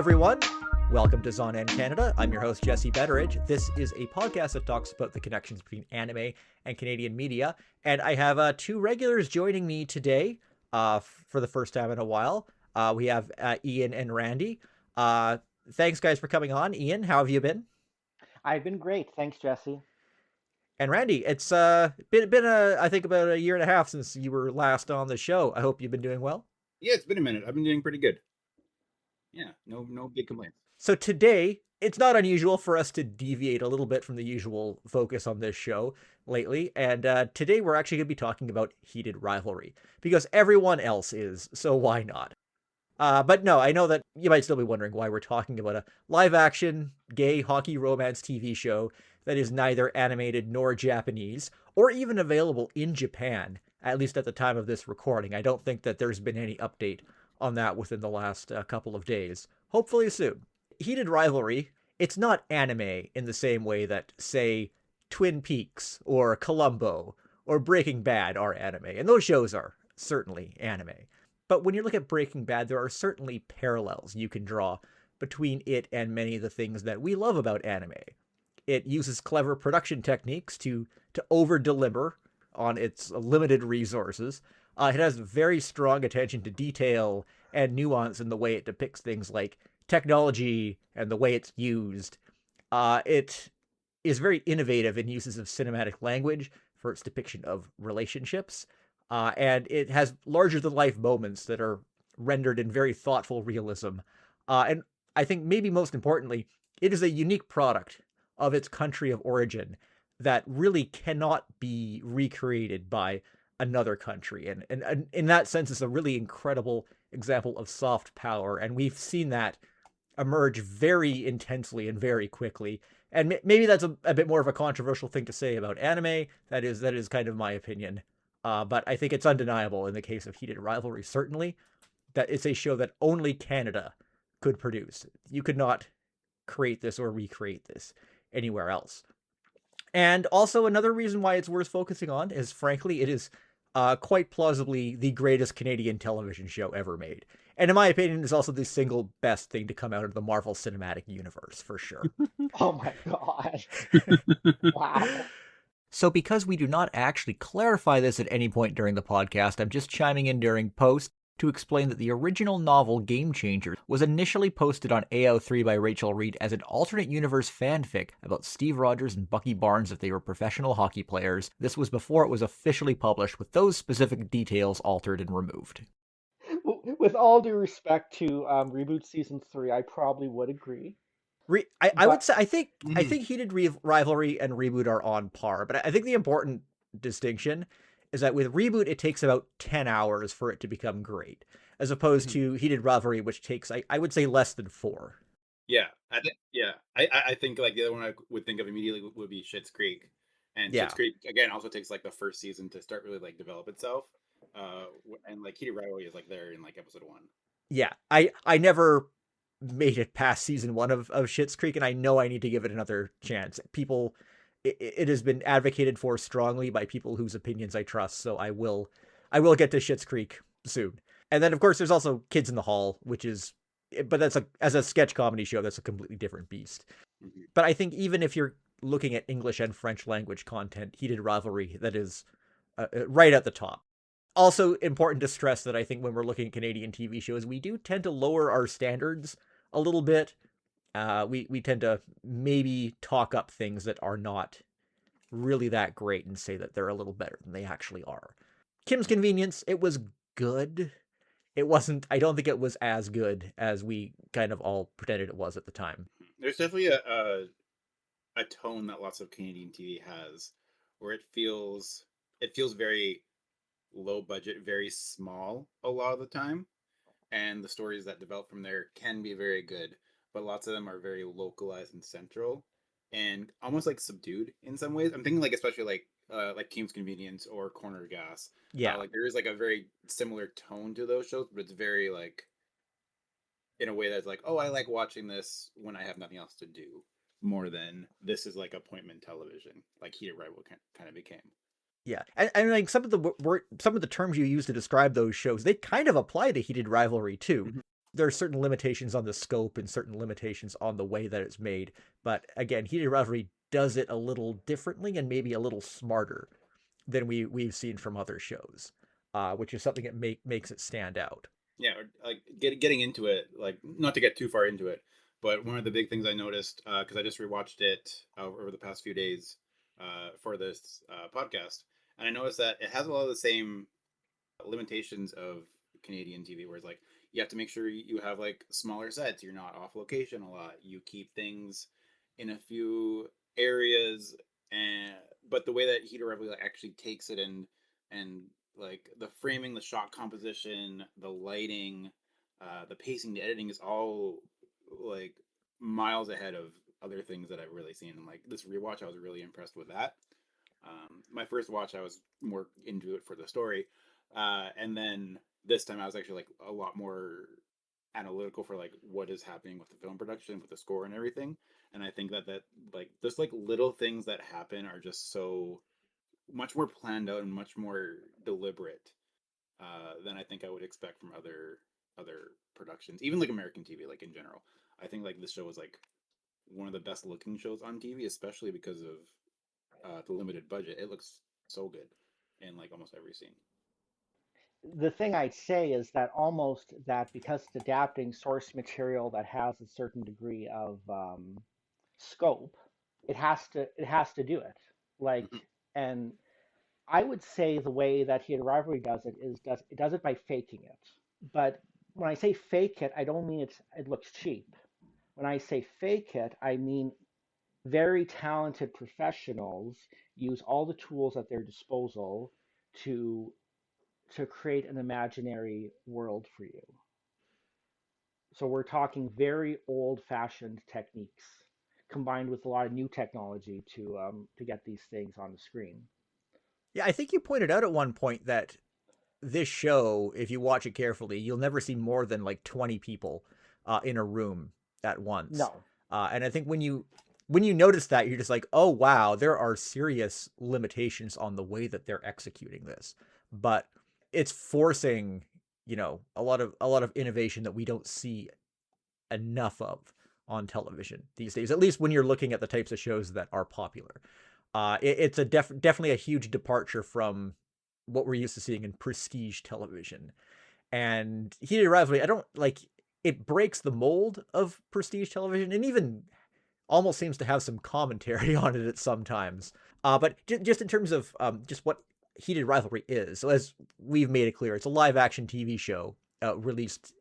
everyone. Welcome to Zannen Canada. I'm your host, Jesse Betteridge. This is a podcast that talks about the connections between anime and Canadian media. And I have two regulars joining me today for the first time in a while. We have Ian and Randy. Thanks, guys, for coming on. Ian, how have you been? I've been great. Thanks, Jesse. And Randy, it's been I think about a year and a half since you were last on the show. I hope you've been doing well. Yeah, it's been a minute. I've been doing pretty good. Yeah, no big complaints. So today, it's not unusual for us to deviate a little bit from the usual focus on this show lately. And today we're actually going to be talking about Heated Rivalry because everyone else is, so why not? But no, I know that you might still be wondering why we're talking about a live-action, gay hockey romance TV show that is neither animated nor Japanese, or even available in Japan, at least at the time of this recording. I don't think that there's been any update on that within the last couple of days. Hopefully soon. Heated Rivalry, it's not anime in the same way that, say, Twin Peaks or Columbo or Breaking Bad are anime, and those shows are certainly anime. But when you look at Breaking Bad, there are certainly parallels you can draw between it and many of the things that we love about anime. It uses clever production techniques to over-deliver on its limited resources. It has very strong attention to detail and nuance in the way it depicts things like technology and the way it's used. It is very innovative in uses of cinematic language for its depiction of relationships. And it has larger-than-life moments that are rendered in very thoughtful realism. And I think maybe most importantly, it is a unique product of its country of origin that really cannot be recreated by another country. And in that sense, it's a really incredible example of soft power. And we've seen that emerge very intensely and very quickly. And maybe that's a bit more of a controversial thing to say about anime. That is kind of my opinion. But I think it's undeniable in the case of Heated Rivalry, certainly, that it's a show that only Canada could produce. You could not create this or recreate this anywhere else. And also another reason why it's worth focusing on is, frankly, it is quite plausibly the greatest Canadian television show ever made. And in my opinion, it's also the single best thing to come out of the Marvel Cinematic Universe, for sure. Oh my God. Wow. So because we do not actually clarify this at any point during the podcast, I'm just chiming in during post to explain that the original novel Game Changer was initially posted on AO3 by Rachel Reed as an alternate universe fanfic about Steve Rogers and Bucky Barnes if they were professional hockey players. This was before it was officially published, with those specific details altered and removed. With all due respect to Reboot Season 3, I probably would agree. I would say I think Heated Rivalry and Reboot are on par, but I think the important distinction is that with Reboot it takes about 10 hours for it to become great, as opposed to Heated Rivalry, which takes I would say less than 4. Yeah, I think like the other one I would think of immediately would be Schitt's Creek, and Schitt's Creek again also takes like the first season to start really like develop itself. And like Heated Rivalry is like there in like episode 1. Yeah, I never made it past season 1 of Schitt's Creek, and I know I need to give it another chance. It has been advocated for strongly by people whose opinions I trust, so I will get to Schitt's Creek soon. And then of course there's also Kids in the Hall, but as a sketch comedy show, that's a completely different beast. Mm-hmm. But I think even if you're looking at English and French language content, Heated Rivalry, that is right at the top. Also important to stress that I think when we're looking at Canadian TV shows, we do tend to lower our standards a little bit. We tend to maybe talk up things that are not really that great and say that they're a little better than they actually are. Kim's Convenience, it was good. It wasn't, I don't think it was as good as we kind of all pretended it was at the time. There's definitely a tone that lots of Canadian TV has, where it feels very low budget, very small a lot of the time, and the stories that develop from there can be very good, but lots of them are very localized and central and almost like subdued in some ways. I'm thinking like especially like Kim's Convenience or Corner Gas. Yeah, like there is like a very similar tone to those shows, but it's very like in a way that's like, oh, I like watching this when I have nothing else to do, more than this is like appointment television, like Heated Rivalry kind of became. Yeah, and like some of the terms you use to describe those shows, they kind of apply to Heated Rivalry too. Mm-hmm. There are certain limitations on the scope and certain limitations on the way that it's made. But again, Heated Rivalry does it a little differently and maybe a little smarter than we've seen from other shows, which is something that makes it stand out. Yeah, like getting into it, like not to get too far into it, but one of the big things I noticed, because I just rewatched it over the past few days for this podcast, and I noticed that it has a lot of the same limitations of Canadian TV, where it's like you have to make sure you have like smaller sets, you're not off location a lot, you keep things in a few areas, and but the way that Heater Revelry actually takes it and like the framing, the shot composition, the lighting, the pacing, the editing is all like miles ahead of other things that I've really seen. And like this rewatch, I was really impressed with that. My first watch, I was more into it for the story, and then this time I was actually like a lot more analytical for like what is happening with the film production, with the score and everything. And I think that like just like little things that happen are just so much more planned out and much more deliberate than I think I would expect from other productions, even like American TV, like in general. I think like this show was like one of the best looking shows on TV, especially because of the limited budget. It looks so good in like almost every scene. The thing I'd say is that almost that because it's adapting source material that has a certain degree of scope, it has to do it. Like, Mhm. and I would say the way that Heated Rivalry does it is does it by faking it. But when I say fake it, I don't mean it looks cheap. When I say fake it, I mean very talented professionals use all the tools at their disposal to to create an imaginary world for you. So we're talking very old-fashioned techniques combined with a lot of new technology to get these things on the screen. Yeah, I think you pointed out at one point that this show, if you watch it carefully, you'll never see more than like 20 people in a room at once. No, And I think when you notice that, you're just like, oh wow, there are serious limitations on the way that they're executing this. But it's forcing, a lot of innovation that we don't see enough of on television these days. At least when you're looking at the types of shows that are popular. It's definitely a huge departure from what we're used to seeing in prestige television. And Heated Rivalry, I don't like it breaks the mold of prestige television and even almost seems to have some commentary on it at sometimes. But just in terms of just what Heated Rivalry is, so as we've made it clear, it's a live action TV show released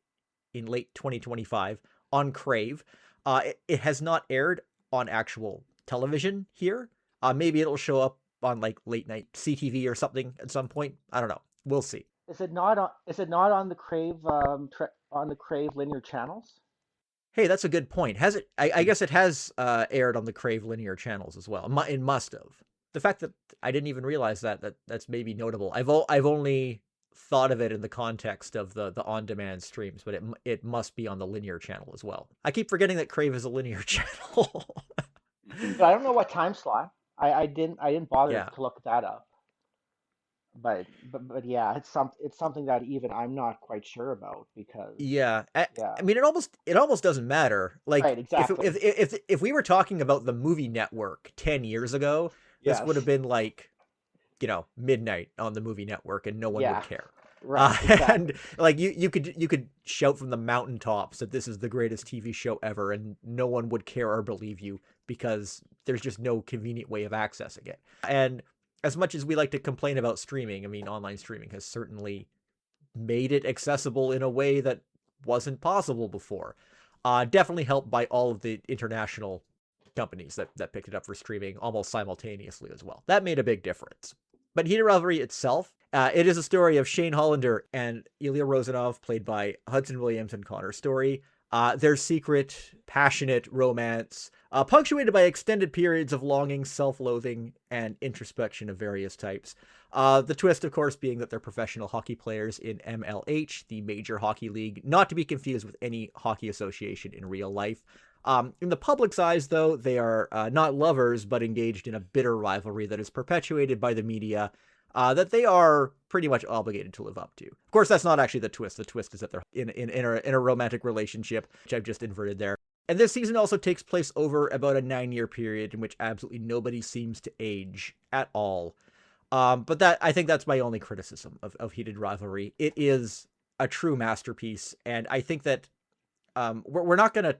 in late 2025 on Crave. It has not aired on actual television here. Maybe it'll show up on like late night CTV or something at some point. I don't know. We'll see. is it not on the Crave linear channels? Hey, that's a good point. Has it? I guess it has aired on the Crave linear channels as well. It must have. The fact that I didn't even realize that's maybe notable. I've only thought of it in the context of the on demand streams, but it must be on the linear channel as well. I keep forgetting that Crave is a linear channel. Mhm. But I don't know what time slot. I didn't bother Yeah. to look that up. But yeah, it's something that even I'm not quite sure about because Yeah, I, yeah, I mean, it almost doesn't matter. Like, right, exactly. if we were talking about the movie network 10 years ago, this would have Yes. been like midnight on the movie network, and no one would Yeah. care. Right, And exactly. like you could shout from the mountaintops that this is the greatest TV show ever, and no one would care or believe you because there's just no convenient way of accessing it. And as much as we like to complain about streaming, I mean, online streaming has certainly made it accessible in a way that wasn't possible before. Definitely helped by all of the international companies that picked it up for streaming almost simultaneously as well. That made a big difference. But Heated Rivalry itself, it is a story of Shane Hollander and Ilya Rozanov, played by Hudson Williams and Connor Story. Their secret, passionate romance, punctuated by extended periods of longing, self-loathing, and introspection of various types. The twist, of course, being that they're professional hockey players in MLH, the Major Hockey League, not to be confused with any hockey association in real life. In the public's eyes, though, they are not lovers, but engaged in a bitter rivalry that is perpetuated by the media that they are pretty much obligated to live up to. Of course, that's not actually the twist. The twist is that they're in a romantic relationship, which I've just inverted there. And this season also takes place over about a 9-year period in which absolutely nobody seems to age at all. But I think that's my only criticism of Heated Rivalry. It is a true masterpiece, and I think that we're not going to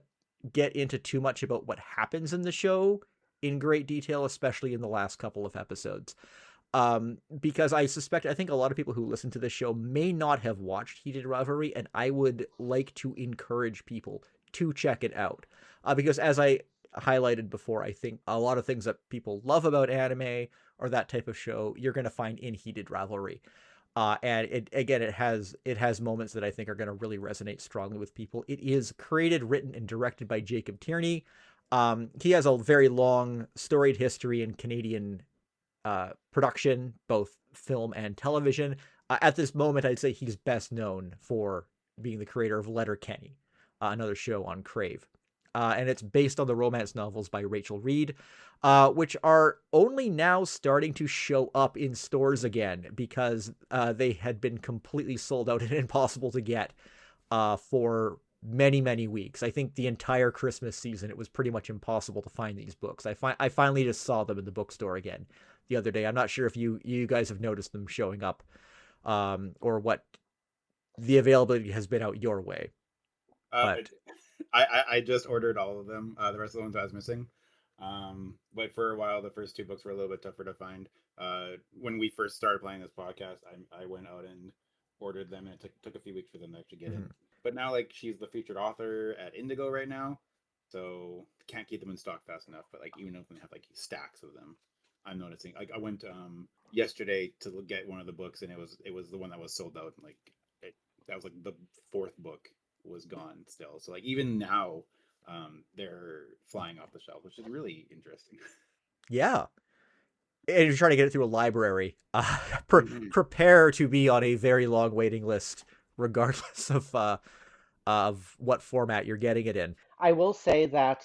get into too much about what happens in the show in great detail, especially in the last couple of episodes. Because I think a lot of people who listen to this show may not have watched Heated Rivalry, and I would like to encourage people to check it out. Because as I highlighted before, I think a lot of things that people love about anime or that type of show, you're going to find in Heated Rivalry. And it has moments that I think are going to really resonate strongly with people. It is created, written, and directed by Jacob Tierney. He has a very long storied history in Canadian production, both film and television. At this moment, I'd say he's best known for being the creator of Letterkenny, another show on Crave. And it's based on the romance novels by Rachel Reed, which are only now starting to show up in stores again because they had been completely sold out and impossible to get for many, many weeks. I think the entire Christmas season, it was pretty much impossible to find these books. I finally just saw them in the bookstore again the other day. I'm not sure if you guys have noticed them showing up, or what the availability has been out your way. But I just ordered all of them. The rest of the ones I was missing. But for a while, the first two books were a little bit tougher to find. When we first started playing this podcast, I went out and ordered them, and it took a few weeks for them to actually get in. But now, like, she's the featured author at Indigo right now, so can't keep them in stock fast enough. But like, even if they have like stacks of them, I'm noticing. Like, I went yesterday to get one of the books, and it was the one that was sold out. And like, that was like the fourth book was gone still. So like, even now, they're flying off the shelf, which is really interesting. Yeah. And you're trying to get it through a library. Prepare to be on a very long waiting list, regardless of what format you're getting it in. I will say that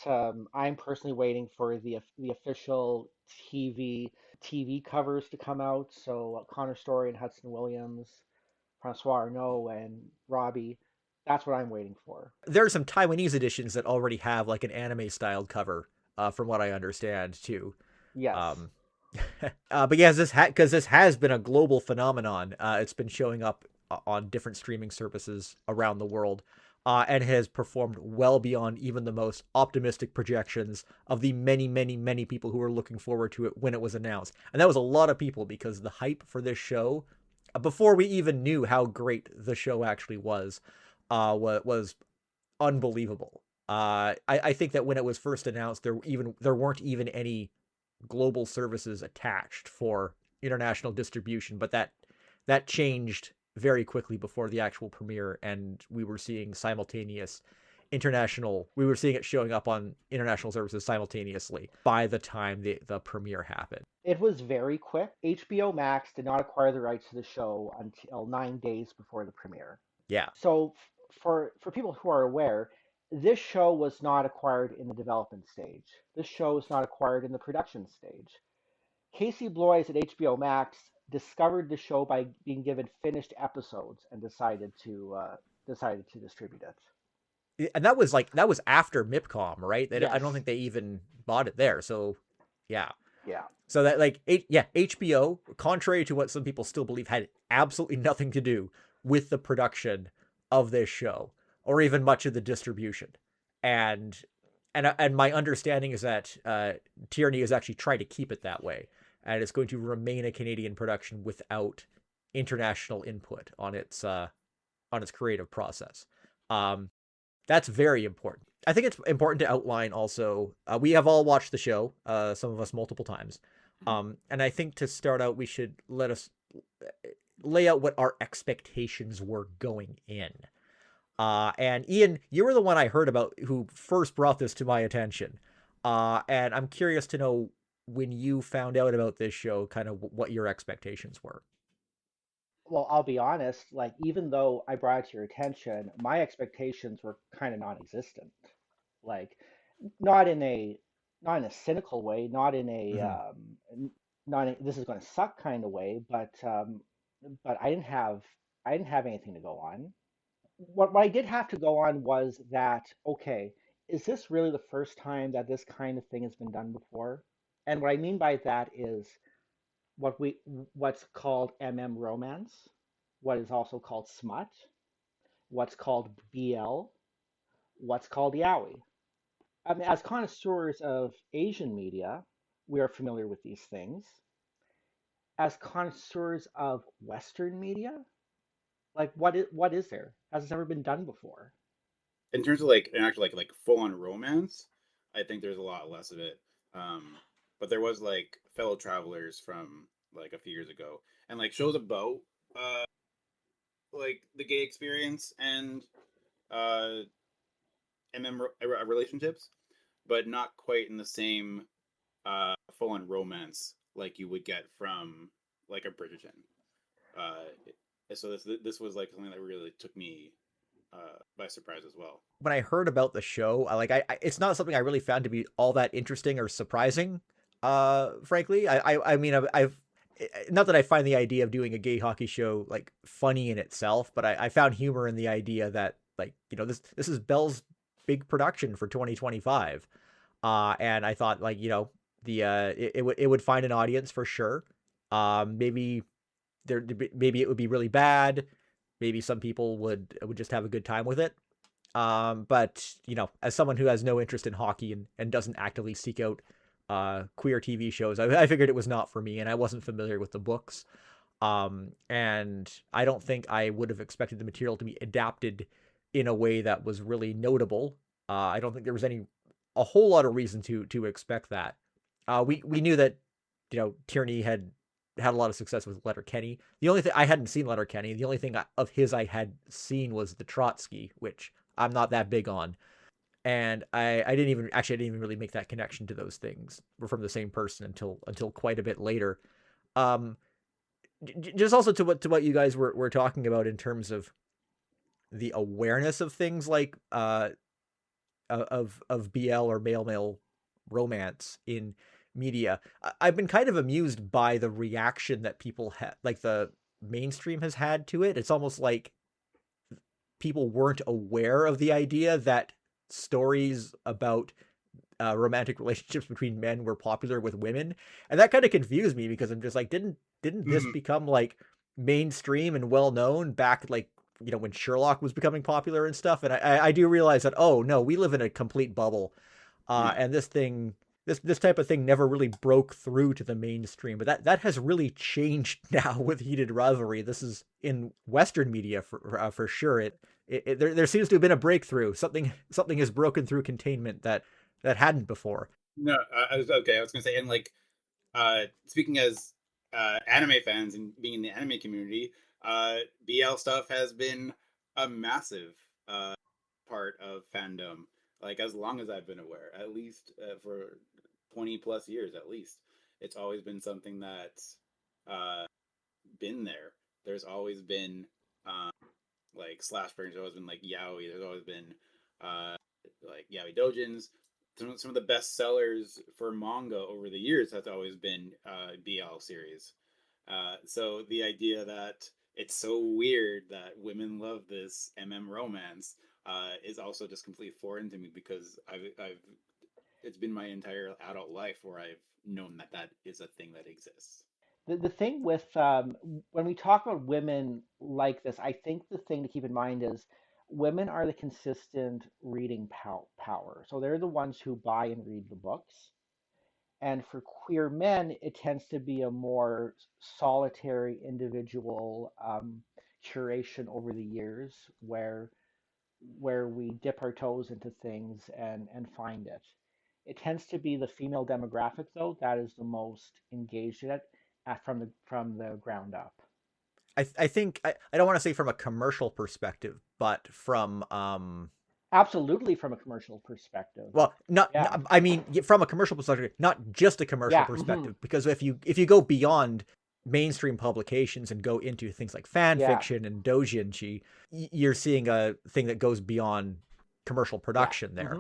I'm personally waiting for the official TV covers to come out. So Connor Story and Hudson Williams, Francois Arnault and Robbie. That's what I'm waiting for. There are some Taiwanese editions that already have like an anime styled cover, from what I understand too. Yes. But yeah, because this has been a global phenomenon. It's been showing up on different streaming services around the world, and has performed well beyond even the most optimistic projections of the many, many, many people who were looking forward to it when it was announced. And that was a lot of people, because the hype for this show, before we even knew how great the show actually was unbelievable. I think that when it was first announced, there weren't even any global services attached for international distribution, but that changed very quickly before the actual premiere, and we were seeing it showing up on international services simultaneously by the time the premiere happened. It was very quick. HBO Max did not acquire the rights to the show until 9 days before the premiere. Yeah. So for people who are aware, this show was not acquired in the development stage. This show was not acquired in the production stage. Casey Bloys at HBO Max discovered the show by being given finished episodes and decided to distribute it. And that was after MIPCOM, right? Yes. I don't think they even bought it there. So yeah. Yeah. So that HBO, contrary to what some people still believe, had absolutely nothing to do with the production of this show, or even much of the distribution. And my understanding is that Tierney is actually trying to keep it that way, and it's going to remain a Canadian production without international input on its creative process. That's very important. I think it's important to outline also, we have all watched the show, some of us multiple times. And I think to start out, we should let us lay out what our expectations were going in. And Ian, you were the one I heard about who first brought this to my attention. And I'm curious to know, when you found out about this show, kind of what your expectations were. Well, I'll be honest, like, even though I brought it to your attention, my expectations were kind of non-existent. Like, not in a cynical way, not in a not this is going to suck kind of way, but I didn't have anything to go on. What I did have to go on was that, okay, is this really the first time that this kind of thing has been done before? And what I mean by that is what's called romance, what is also called smut, what's called BL, what's called yaoi. I mean, as connoisseurs of Asian media, we are familiar with these things. As connoisseurs of Western media, like what is there? Has this ever been done before? In terms of like an actual like full on romance, I think there's a lot less of it. Um, but there was like Fellow Travelers from like a few years ago, and like shows about uh like the gay experience and uh relationships, but not quite in the same full on romance like you would get from like a Bridgerton. Uh, so this was like something that really took me by surprise as well. When I heard about the show, it's not something I really found to be all that interesting or surprising. Frankly, I mean, I've not that I find the idea of doing a gay hockey show like funny in itself, but I found humor in the idea that, like, this is Bell's big production for 2025. And I thought, like, it would find an audience for sure. Maybe maybe it would be really bad. Maybe some people would just have a good time with it. But as someone who has no interest in hockey and doesn't actively seek out queer TV shows, I figured it was not for me, and I wasn't familiar with the books. And I don't think I would have expected the material to be adapted in a way that was really notable. I don't think there was a whole lot of reason to expect that. We knew that Tierney had a lot of success with Letterkenny. The only thing I hadn't seen Letterkenny, the only thing of his I had seen was the Trotsky, which I'm not that big on. And I didn't even really make that connection to those things. We're from the same person until quite a bit later. Um, just also to what you guys were talking about in terms of the awareness of things like of BL or male romance in media. I've been kind of amused by the reaction that people like the mainstream has had to it. It's almost like people weren't aware of the idea that stories about romantic relationships between men were popular with women, and that kind of confused me because I'm just like, didn't this Mm-hmm. become like mainstream and well known back, like, when Sherlock was becoming popular and stuff? And I do realize that, oh no, we live in a complete bubble, Yeah. and this type of thing never really broke through to the mainstream. But that has really changed now with Heated Rivalry. This is in Western media for sure. There seems to have been a breakthrough. Something has broken through containment that hadn't before. No, I was okay. I was gonna say, and like, speaking as anime fans and being in the anime community, BL stuff has been a massive part of fandom. Like as long as I've been aware, at least for 20 plus years, at least, it's always been something that's uh, been there. There's always been um, like slash burns. There's always been like yaoi. There's always been uh, like yaoi dojins. Some of the best sellers for manga over the years has always been BL series. So the idea that it's so weird that women love this romance is also just completely foreign to me because I've it's been my entire adult life where I've known that that is a thing that exists. The thing with when we talk about women like this, I think the thing to keep in mind is women are the consistent reading power. So they're the ones who buy and read the books. And for queer men, it tends to be a more solitary individual curation over the years where we dip our toes into things and find it. It tends to be the female demographic though that is the most engaged in it from the ground up. I think I don't want to say from a commercial perspective, but from Absolutely from a commercial perspective. well, Yeah. I mean, from a commercial perspective, not just a commercial Yeah. perspective, because if you go beyond mainstream publications and go into things like fan Yeah. fiction and doujinshi, you're seeing a thing that goes beyond commercial Yeah. production there.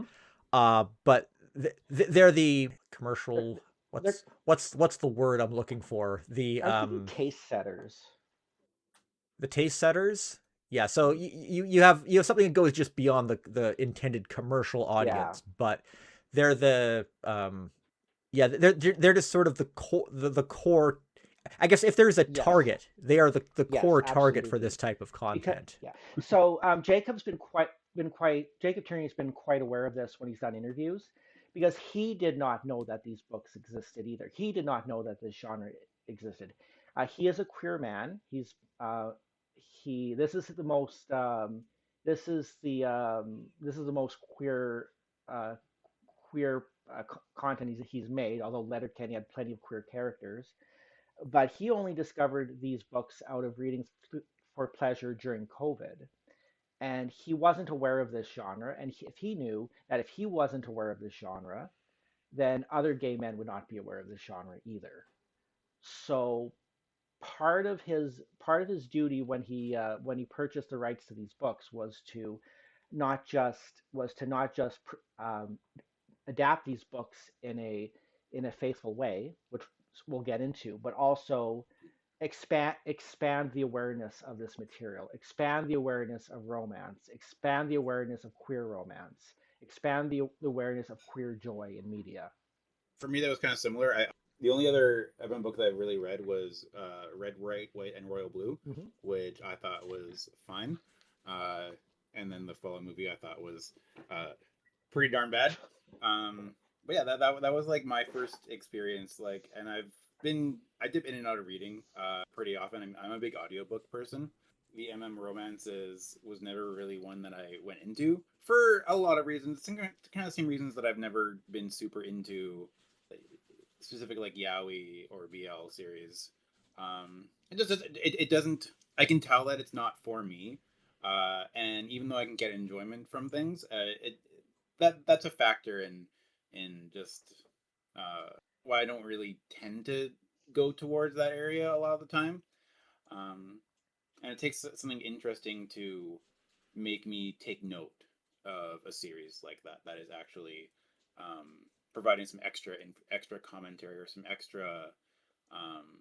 But they're the commercial. They're, what's the word I'm looking for? I'm thinking taste setters. The taste setters. Yeah, so you have something that goes just beyond the intended commercial Yeah. audience, but they're the yeah, they're just sort of the core. I guess if there's a Yes. target, they are the Yes, core target for absolutely. this type of Because content. yeah. So Jacob's been quite Jacob Tierney's been quite aware of this when he's done interviews, because he did not know that these books existed either. He did not know that this genre existed. He is a queer man. He this is the most this is the most uh, queer content he's made. Although Letterkenny had plenty of queer characters, but he only discovered these books out of reading for pleasure during COVID. And he wasn't aware of this genre. And if he knew that if he wasn't aware of this genre, then other gay men would not be aware of this genre either. So part of his duty when he purchased the rights to these books was to not just adapt these books in a faithful way, which we'll get into, but also expand the awareness of this material, expand the awareness of romance, expand the awareness of queer romance, expand the awareness of queer joy in media. For me, that was kind of similar. The only other Evan book that I really read was Red, White, and Royal Blue, Mm-hmm. which I thought was fine. Uh, and then the Fallout movie I thought was uh, pretty darn bad. But yeah, that was like my first experience. Like, and I dip in and out of reading pretty often. I'm a big audiobook person. The romances was never really one that I went into for a lot of reasons. Kind of the same reasons that I've never been super into specific like yaoi or BL series. It doesn't. I can tell that it's not for me. And even though I can get enjoyment from things, that's a factor in just why I don't really tend to go towards that area a lot of the time. Um, and it takes something interesting to make me take note of a series like that is actually um, providing some extra commentary or some extra um,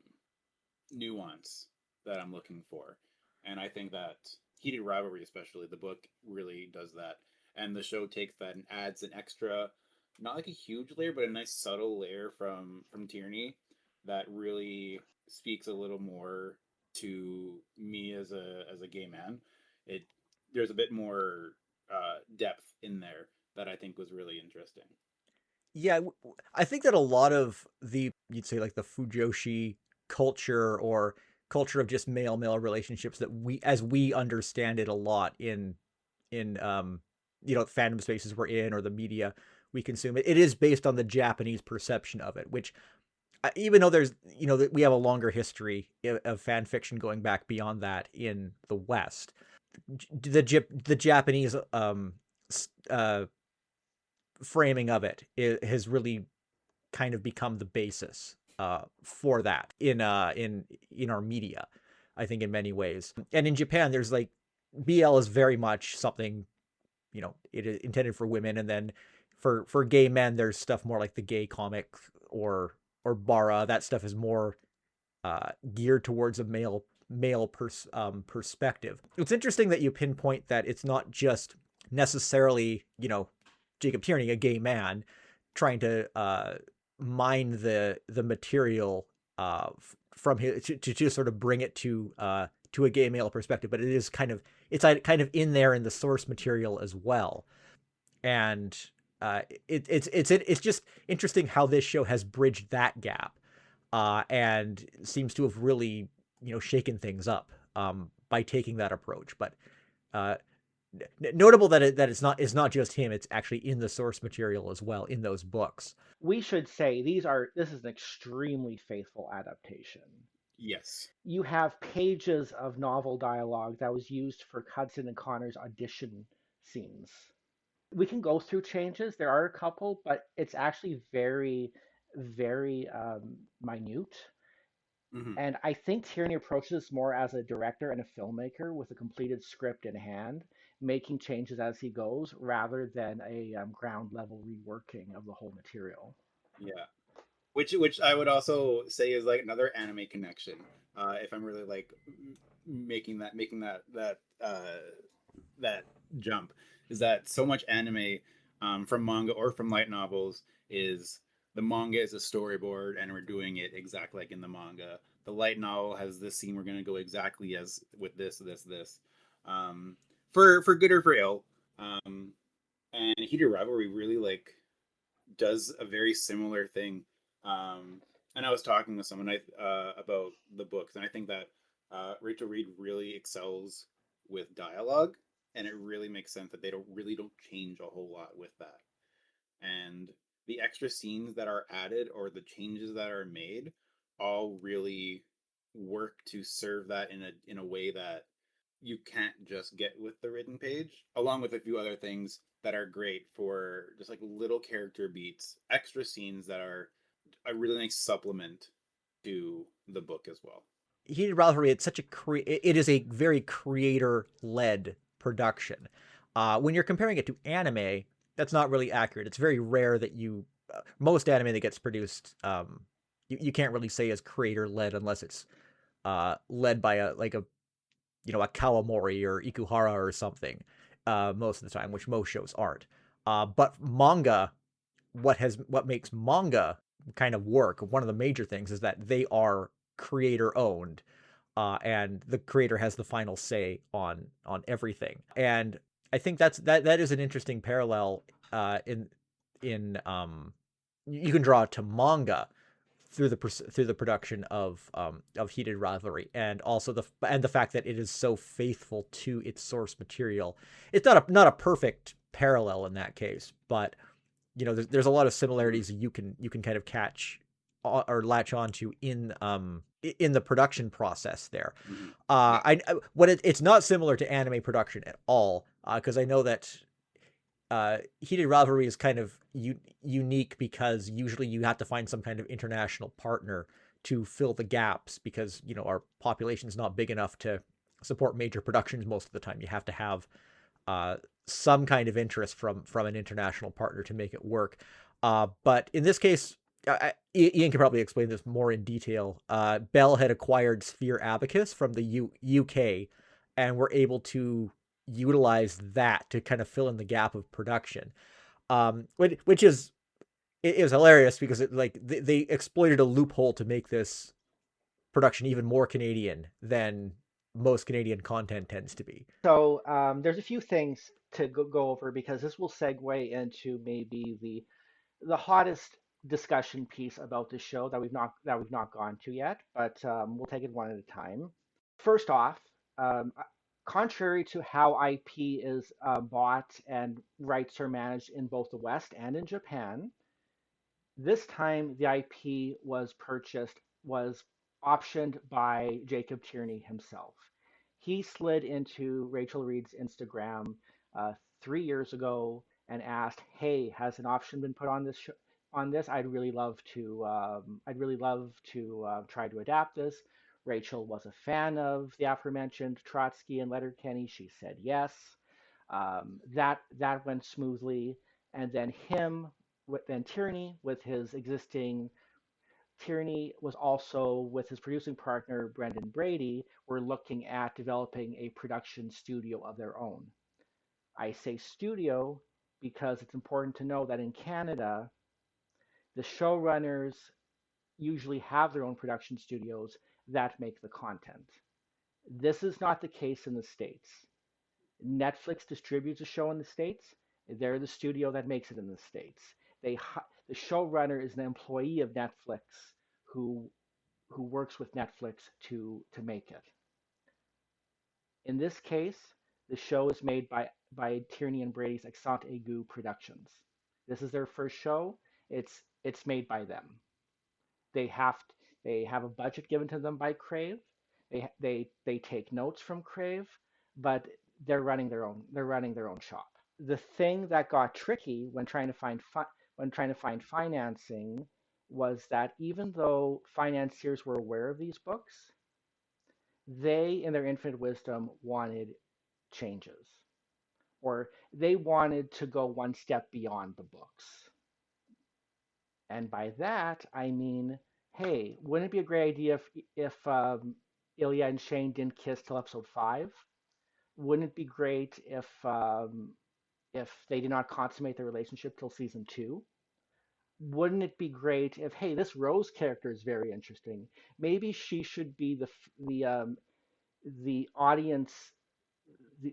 nuance that I'm looking for. And I think that Heated Rivalry, especially the book, really does that. And the show takes that and adds an extra, not like a huge layer, but a nice subtle layer from Tierney that really speaks a little more to me as a gay man. It There's a bit more depth in there that I think was really interesting. Yeah, I think that a lot of you'd say like the Fujoshi culture or culture of just male male relationships that as we understand it a lot in fandom spaces we're in or the media we consume, it is based on the Japanese perception of it, which even though there's that we have a longer history of fan fiction going back beyond that in the West, the Japanese uh, framing of it has really kind of become the basis for that in our media, I think, in many ways. And in Japan, there's like BL is very much something it is intended for women, and then for gay men, there's stuff more like the gay comic or bara. That stuff is more geared towards a perspective. It's interesting that you pinpoint that it's not just necessarily Jacob Tierney, a gay man, trying to mine the material from his to sort of bring it to a gay male perspective, but it's kind of in there in the source material as well. And it's just interesting how this show has bridged that gap, and seems to have really shaken things up by taking that approach. But uh, notable that it's not just him; it's actually in the source material as well in those books. We should say this is an extremely faithful adaptation. Yes. You have pages of novel dialogue that was used for Hudson and Connor's audition scenes. We can go through changes. There are a couple, but it's actually very, very minute. Hmm. And I think Tierney approaches this more as a director and a filmmaker with a completed script in hand, making changes as he goes, rather than a ground level reworking of the whole material. Yeah. which I would also say is like another anime connection. If I'm really like making that jump, is that so much anime from manga or from light novels is the manga is a storyboard and we're doing it exactly like in the manga. The light novel has this scene we're gonna go exactly as with this um, for good or for ill. Um, and Heated Rivalry really like does a very similar thing. Um, and I was talking with someone about the books, and I think that Rachel Reed really excels with dialogue, and it really makes sense that they don't change a whole lot with that. And the extra scenes that are added or the changes that are made all really work to serve that in a way that you can't just get with the written page, along with a few other things that are great for just like little character beats, extra scenes that are a really nice supplement to the book as well. Heated Rivalry, it's such a it is a very creator led production. When you're comparing it to anime, that's not really accurate. It's very rare that most anime that gets produced, you can't really say is creator led unless it's led by a Kawamori or Ikuhara or something. Most of the time, which most shows aren't. But manga, what makes manga kind of work, one of the major things is that they are creator owned, and the creator has the final say on everything. And I think that is an interesting parallel in you can draw it to manga through the production of Heated Rivalry, and also the fact that it is so faithful to its source material. It's not a perfect parallel in that case, but there's a lot of Mm-hmm. similarities you can kind of catch or latch onto in the production process there. Mm-hmm. Yeah. It's not similar to anime production at all, because I know that Heated Rivalry is kind of unique because usually you have to find some kind of international partner to fill the gaps, because our population is not big enough to support major productions most of the time. You have to have uh, some kind of interest from an international partner to make it work. But in this case, Ian can probably explain this more in detail. Bell had acquired Sphere Abacus from the UK, and were able to utilize that to kind of fill in the gap of production. Which is hilarious because they exploited a loophole to make this production even more Canadian than most Canadian content tends to be. So there's a few things to go over because this will segue into maybe the hottest discussion piece about the show that we've not gone to yet, but we'll take it one at a time. First off, um, contrary to how IP is bought and rights are managed in both the West and in Japan, this time the IP was optioned by Jacob Tierney himself. He slid into Rachel Reed's Instagram 3 years ago and asked, "Hey, has an option been put on this? I'd really love to try to adapt this." Rachel was a fan of the aforementioned Trotsky and Letterkenny. She said yes. That went smoothly, and then Tierney with his existing Tierney was also with his producing partner Brendan Brady were looking at developing a production studio of their own. I say studio because it's important to know that in Canada, the showrunners usually have their own production studios that make the content. This is not the case in the States. Netflix distributes a show in the States. They're the studio that makes it in the States. The showrunner is an employee of Netflix who who works with Netflix to make it. In this case, the show is made by Tierney and Brady's Accent Aigu Productions. This is their first show. It's made by them. They have they have a budget given to them by Crave. They take notes from Crave, but they're running their own shop. The thing that got tricky when trying to find financing was that even though financiers were aware of these books, they, in their infinite wisdom, wanted changes, or they wanted to go one step beyond the books. And by that, I mean, hey, wouldn't it be a great idea if Ilya and Shane didn't kiss till episode 5? Wouldn't it be great if they did not consummate their relationship till season 2? Wouldn't it be great if, hey, this Rose character is very interesting. Maybe she should be the audience,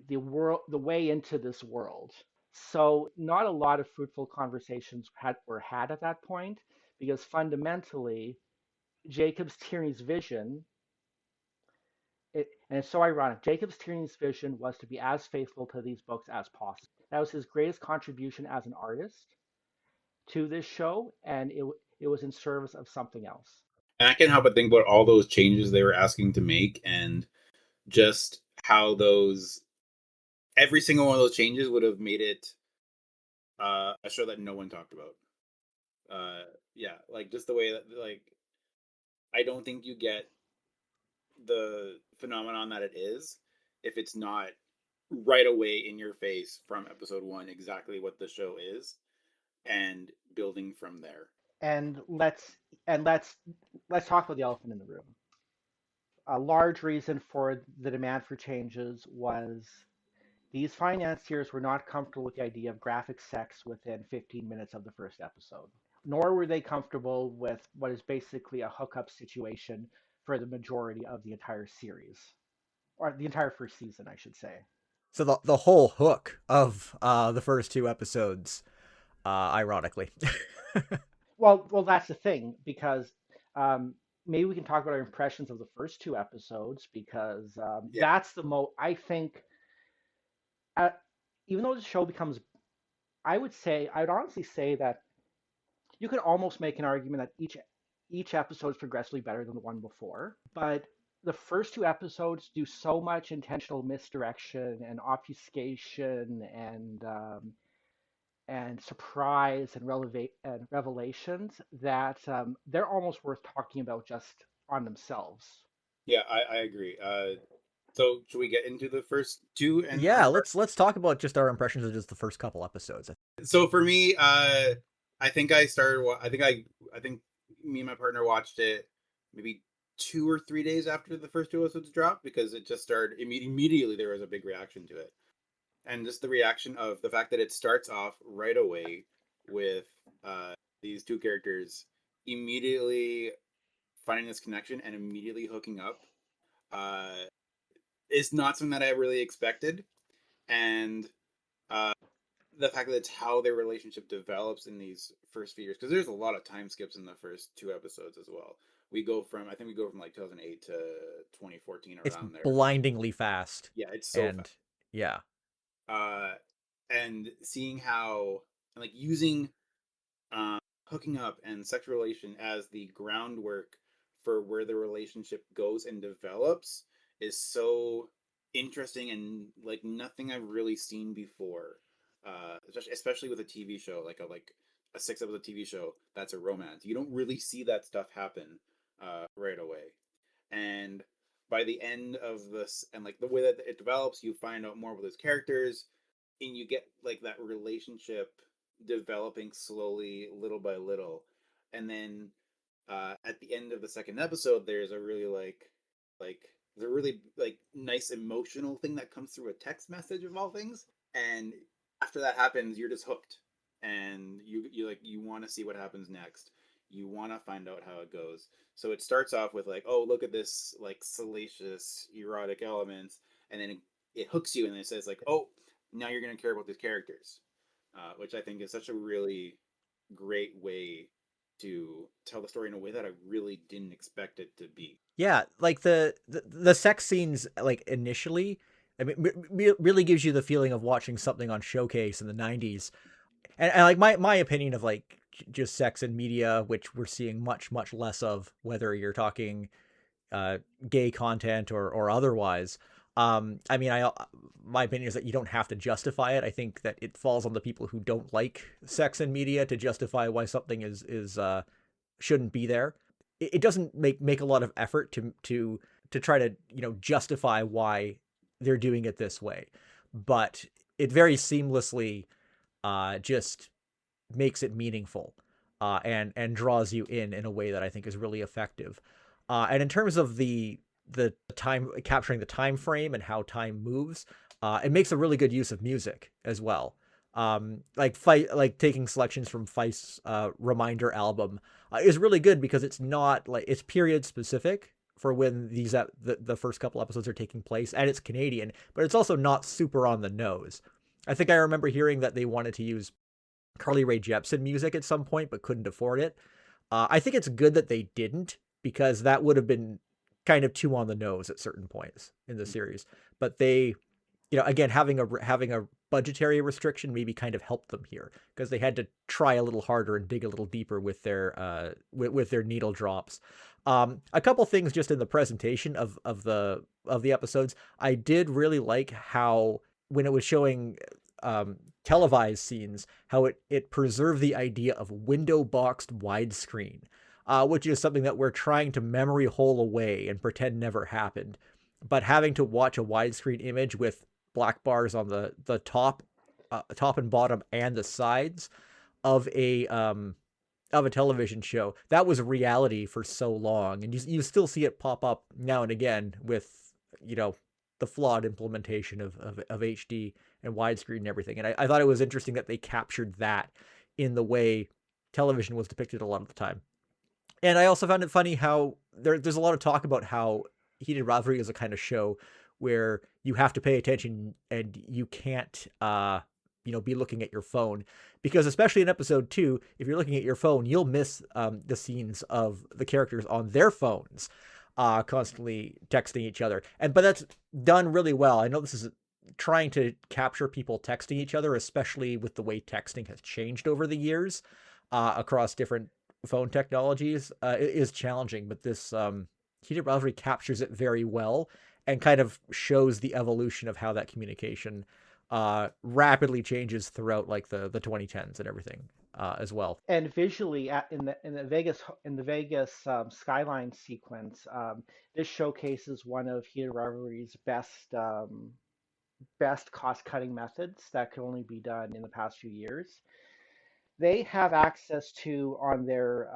the world, the way into this world. So not a lot of fruitful conversations were had at that point, because fundamentally Jacob's Tierney's vision, and it's so ironic, Jacob's Tierney's vision was to be as faithful to these books as possible. That was his greatest contribution as an artist to this show, and it was in service of something else. And I can't help but think about all those changes they were asking to make, and just how those every single one of those changes would have made it a show that no one talked about. Yeah, like just the way that like I don't think you get the phenomenon that it is if it's not right away in your face from episode 1 exactly what the show is and building from there. And let's talk about the elephant in the room. A large reason for the demand for changes was these financiers were not comfortable with the idea of graphic sex within 15 minutes of the first episode, nor were they comfortable with what is basically a hookup situation for the majority of the entire series, or the entire first season, I should say. So the whole hook of the first 2 episodes, ironically. Well, that's the thing, because maybe we can talk about our impressions of the first 2 episodes, because Yeah. that's the most, I think, uh, even though the show becomes, I'd honestly say that you could almost make an argument that each episode is progressively better than the one before, but the first 2 episodes do so much intentional misdirection and obfuscation and surprise and revelations that they're almost worth talking about just on themselves. Yeah, I agree. So should we get into the first 2 and our Yeah, impressions? let's talk about just our impressions of just the first couple episodes. So for me, I think I started. I think me and my partner watched it maybe 2 or 3 days after the first 2 episodes dropped because it just started immediately. There was a big reaction to it, and just the reaction of the fact that it starts off right away with these two characters immediately finding this connection and immediately hooking up uh, is not something that I really expected, and uh, the fact that it's how their relationship develops in these first few years, because there's a lot of time skips in the first 2 episodes as well. I think we go from like 2008 to 2014 It's around there. blindingly fast, Yeah, it's so fast. and yeah, Uh, and seeing how, and like using uh, hooking up and sexual relation as the groundwork for where the relationship goes and develops is so interesting and like nothing I've really seen before. Especially with a TV show like a 6 episode TV show that's a romance. You don't really see that stuff happen right away. And by the end of this, and like the way that it develops, you find out more about those characters, and you get like that relationship developing slowly, little by little, and then at the end of the second episode, there's a really like there's a really like nice emotional thing that comes through a text message of all things, and after that happens, you're just hooked, and you want to see what happens next. You want to find out how it goes. So it starts off with like, oh, look at this like salacious erotic elements, and then it hooks you, and it says like, oh, now you're going to care about these characters, which I think is such a really great way to tell the story in a way that I really didn't expect it to be. yeah, like the sex scenes, like initially, I mean, really gives you the feeling of watching something on Showcase in the '90s, and like my opinion of like just sex in media, which we're seeing much less of, whether you're talking uh, gay content or otherwise. I mean, my opinion is that you don't have to justify it. I think that it falls on the people who don't like sex in media to justify why something is shouldn't be there. It doesn't make a lot of effort to try to justify why they're doing it this way, but it very seamlessly just makes it meaningful. and draws you in a way that I think is really effective. And in terms of the time, capturing the time frame and how time moves, it makes a really good use of music as well. Like taking selections from Feist's Reminder album is really good because it's not like it's period specific for when the first couple episodes are taking place, and it's Canadian, but it's also not super on the nose. I think I remember hearing that they wanted to use Carly Rae Jepsen music at some point, but couldn't afford it. I think it's good that they didn't, because that would have been kind of too on the nose at certain points in the series. But they, again, having a budgetary restriction maybe kind of helped them here, because they had to try a little harder and dig a little deeper with their needle drops. A couple things just in the presentation of the episodes, I did really like how when it was showing televised scenes, how it preserved the idea of window boxed widescreen, which is something that we're trying to memory hole away and pretend never happened. But having to watch a widescreen image with black bars on the top and bottom and the sides of a television show, that was reality for so long, and you still see it pop up now and again with the flawed implementation of HD and widescreen and everything. And I thought it was interesting that they captured that in the way television was depicted a lot of the time. And I also found it funny how there's a lot of talk about how Heated Rivalry is a kind of show where you have to pay attention and you can't, be looking at your phone, because especially in episode 2, if you're looking at your phone, you'll miss the scenes of the characters on their phones, constantly texting each other. But that's done really well. I know this is trying to capture people texting each other, especially with the way texting has changed over the years, across different phone technologies. It is challenging, but this Heated Rivalry captures it very well and kind of shows the evolution of how that communication rapidly changes throughout like the 2010s and everything as well. And visually, in the Vegas skyline sequence, this showcases one of Heated Rivalry's best cost cutting methods that could only be done in the past few years. They have access to, on their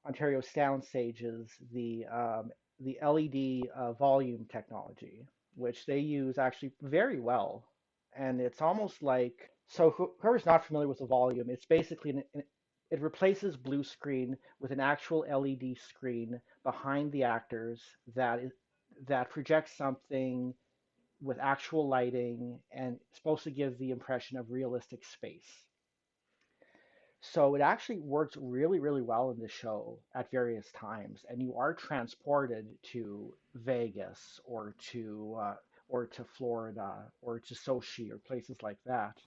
Ontario sound stages, the LED volume technology, which they use actually very well. And it's almost like, so whoever's not familiar with the volume, it's basically it replaces blue screen with an actual LED screen behind the actors that projects something with actual lighting and it's supposed to give the impression of realistic space. So it actually works really, really well in the show at various times, and you are transported to Vegas or to Florida or to Sochi or places like that.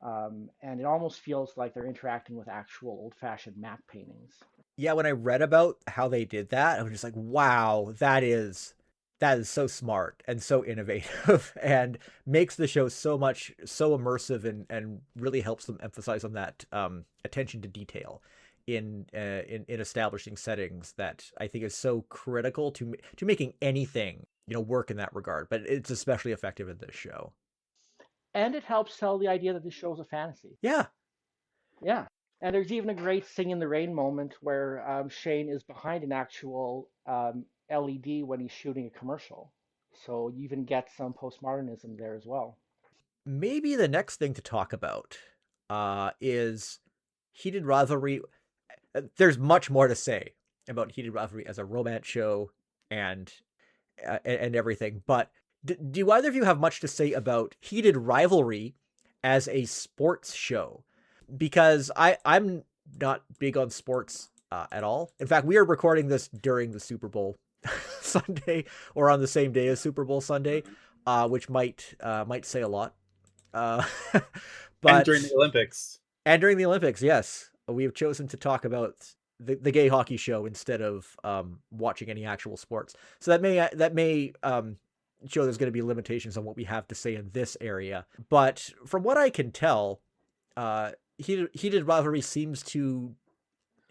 And it almost feels like they're interacting with actual old-fashioned map paintings. Yeah, when I read about how they did that, I was just like, wow, that is so smart and so innovative and makes the show so immersive and really helps them emphasize on that attention to detail in establishing settings that I think is so critical to making anything work in that regard. But it's especially effective in this show. And it helps sell the idea that this show is a fantasy. Yeah. Yeah. And there's even a great Sing in the Rain moment where Shane is behind an actual LED when he's shooting a commercial. So you even get some postmodernism there as well. Maybe the next thing to talk about is Heated Rivalry. There's much more to say about Heated Rivalry as a romance show and everything, but do either of you have much to say about Heated Rivalry as a sports show? Because I'm not big on sports at all. In fact, we are recording this during the Super Bowl Sunday, or on the same day as Super Bowl Sunday, which might say a lot. But and during the Olympics. And during the Olympics, yes, we have chosen to talk about the gay hockey show instead of watching any actual sports. So that may show there's going to be limitations on what we have to say in this area. But from what I can tell, Heated Rivalry seems to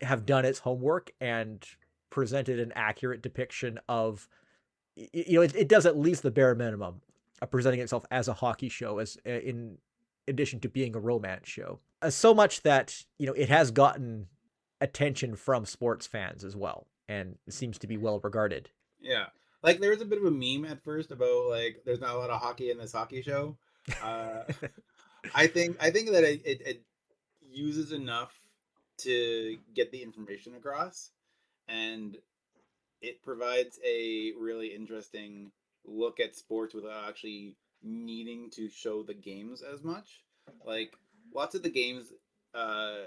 have done its homework and presented an accurate depiction of, it does at least the bare minimum of presenting itself as a hockey show, as in addition to being a romance show. So much that, it has gotten attention from sports fans as well, and seems to be well regarded. Yeah. Like there was a bit of a meme at first about like there's not a lot of hockey in this hockey show. Uh I think that it uses enough to get the information across, and it provides a really interesting look at sports without actually needing to show the games as much. Like lots of the games, uh,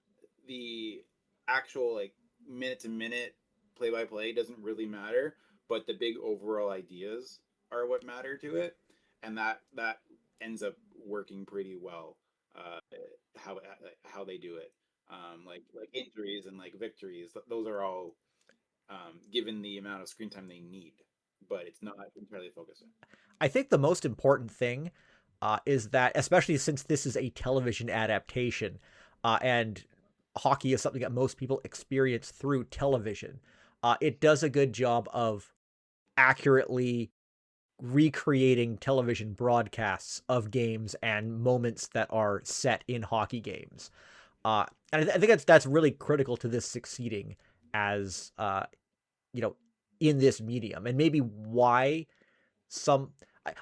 the actual like minute to minute play by play doesn't really matter, but the big overall ideas are what matter to it, and that ends up working pretty well. Uh, how they do it, like injuries and like victories, those are all given the amount of screen time they need, but it's not entirely focused. I think the most important thing is that, especially since this is a television adaptation, and hockey is something that most people experience through television, it does a good job of accurately recreating television broadcasts of games and moments that are set in hockey games. And I think that's really critical to this succeeding as you know in this medium, and maybe why some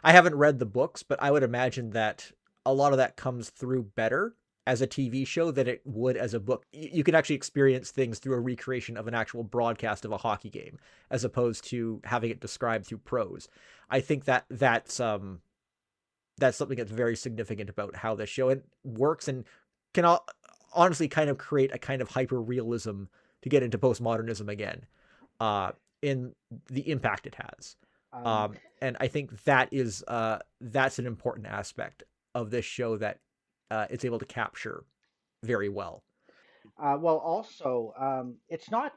I haven't read the books, but I would imagine that a lot of that comes through better as a TV show than it would as a book. You can actually experience things through a recreation of an actual broadcast of a hockey game, as opposed to having it described through prose. I think that that's something that's very significant about how this show it works, and can honestly kind of create a kind of hyper realism to get into postmodernism again, uh, in the impact it has. Um, And I think that's an important aspect of this show that it's able to capture very well. well, also, it's not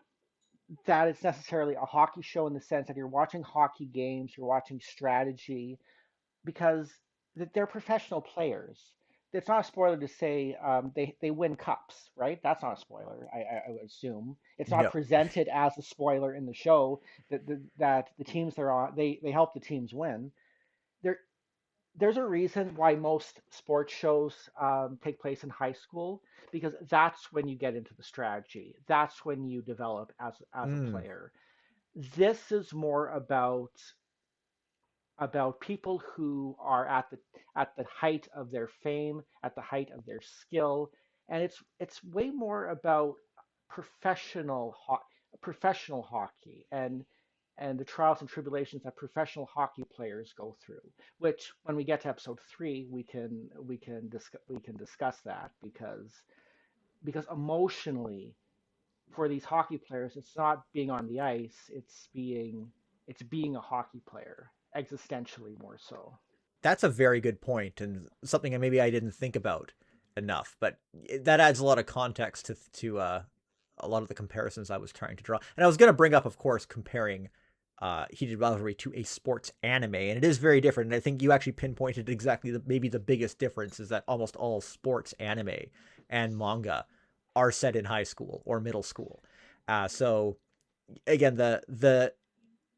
that it's necessarily a hockey show in the sense that you're watching hockey games, you're watching strategy, because they're professional players. It's not a spoiler to say they win cups, right? That's not a spoiler, I would assume. It's not No. presented as a spoiler in the show that the teams they're on they help the teams win. There there's a reason why most sports shows take place in high school, because that's when you get into the strategy. That's when you develop as a Mm, player. This is more about people who are at the height of their fame, at the height of their skill, and it's way more about professional professional hockey and the trials and tribulations that professional hockey players go through. Which, when we get to episode 3, we can discuss that, because emotionally, for these hockey players, it's not being on the ice, it's being a hockey player, existentially more so. that's a very good point, and something that maybe I didn't think about enough. But that adds a lot of context to a lot of the comparisons I was trying to draw. And I was going to bring up, of course, comparing Heated Rivalry to a sports anime, and it is very different. And I think you actually pinpointed exactly maybe the biggest difference is that almost all sports anime and manga are set in high school or middle school. So again, the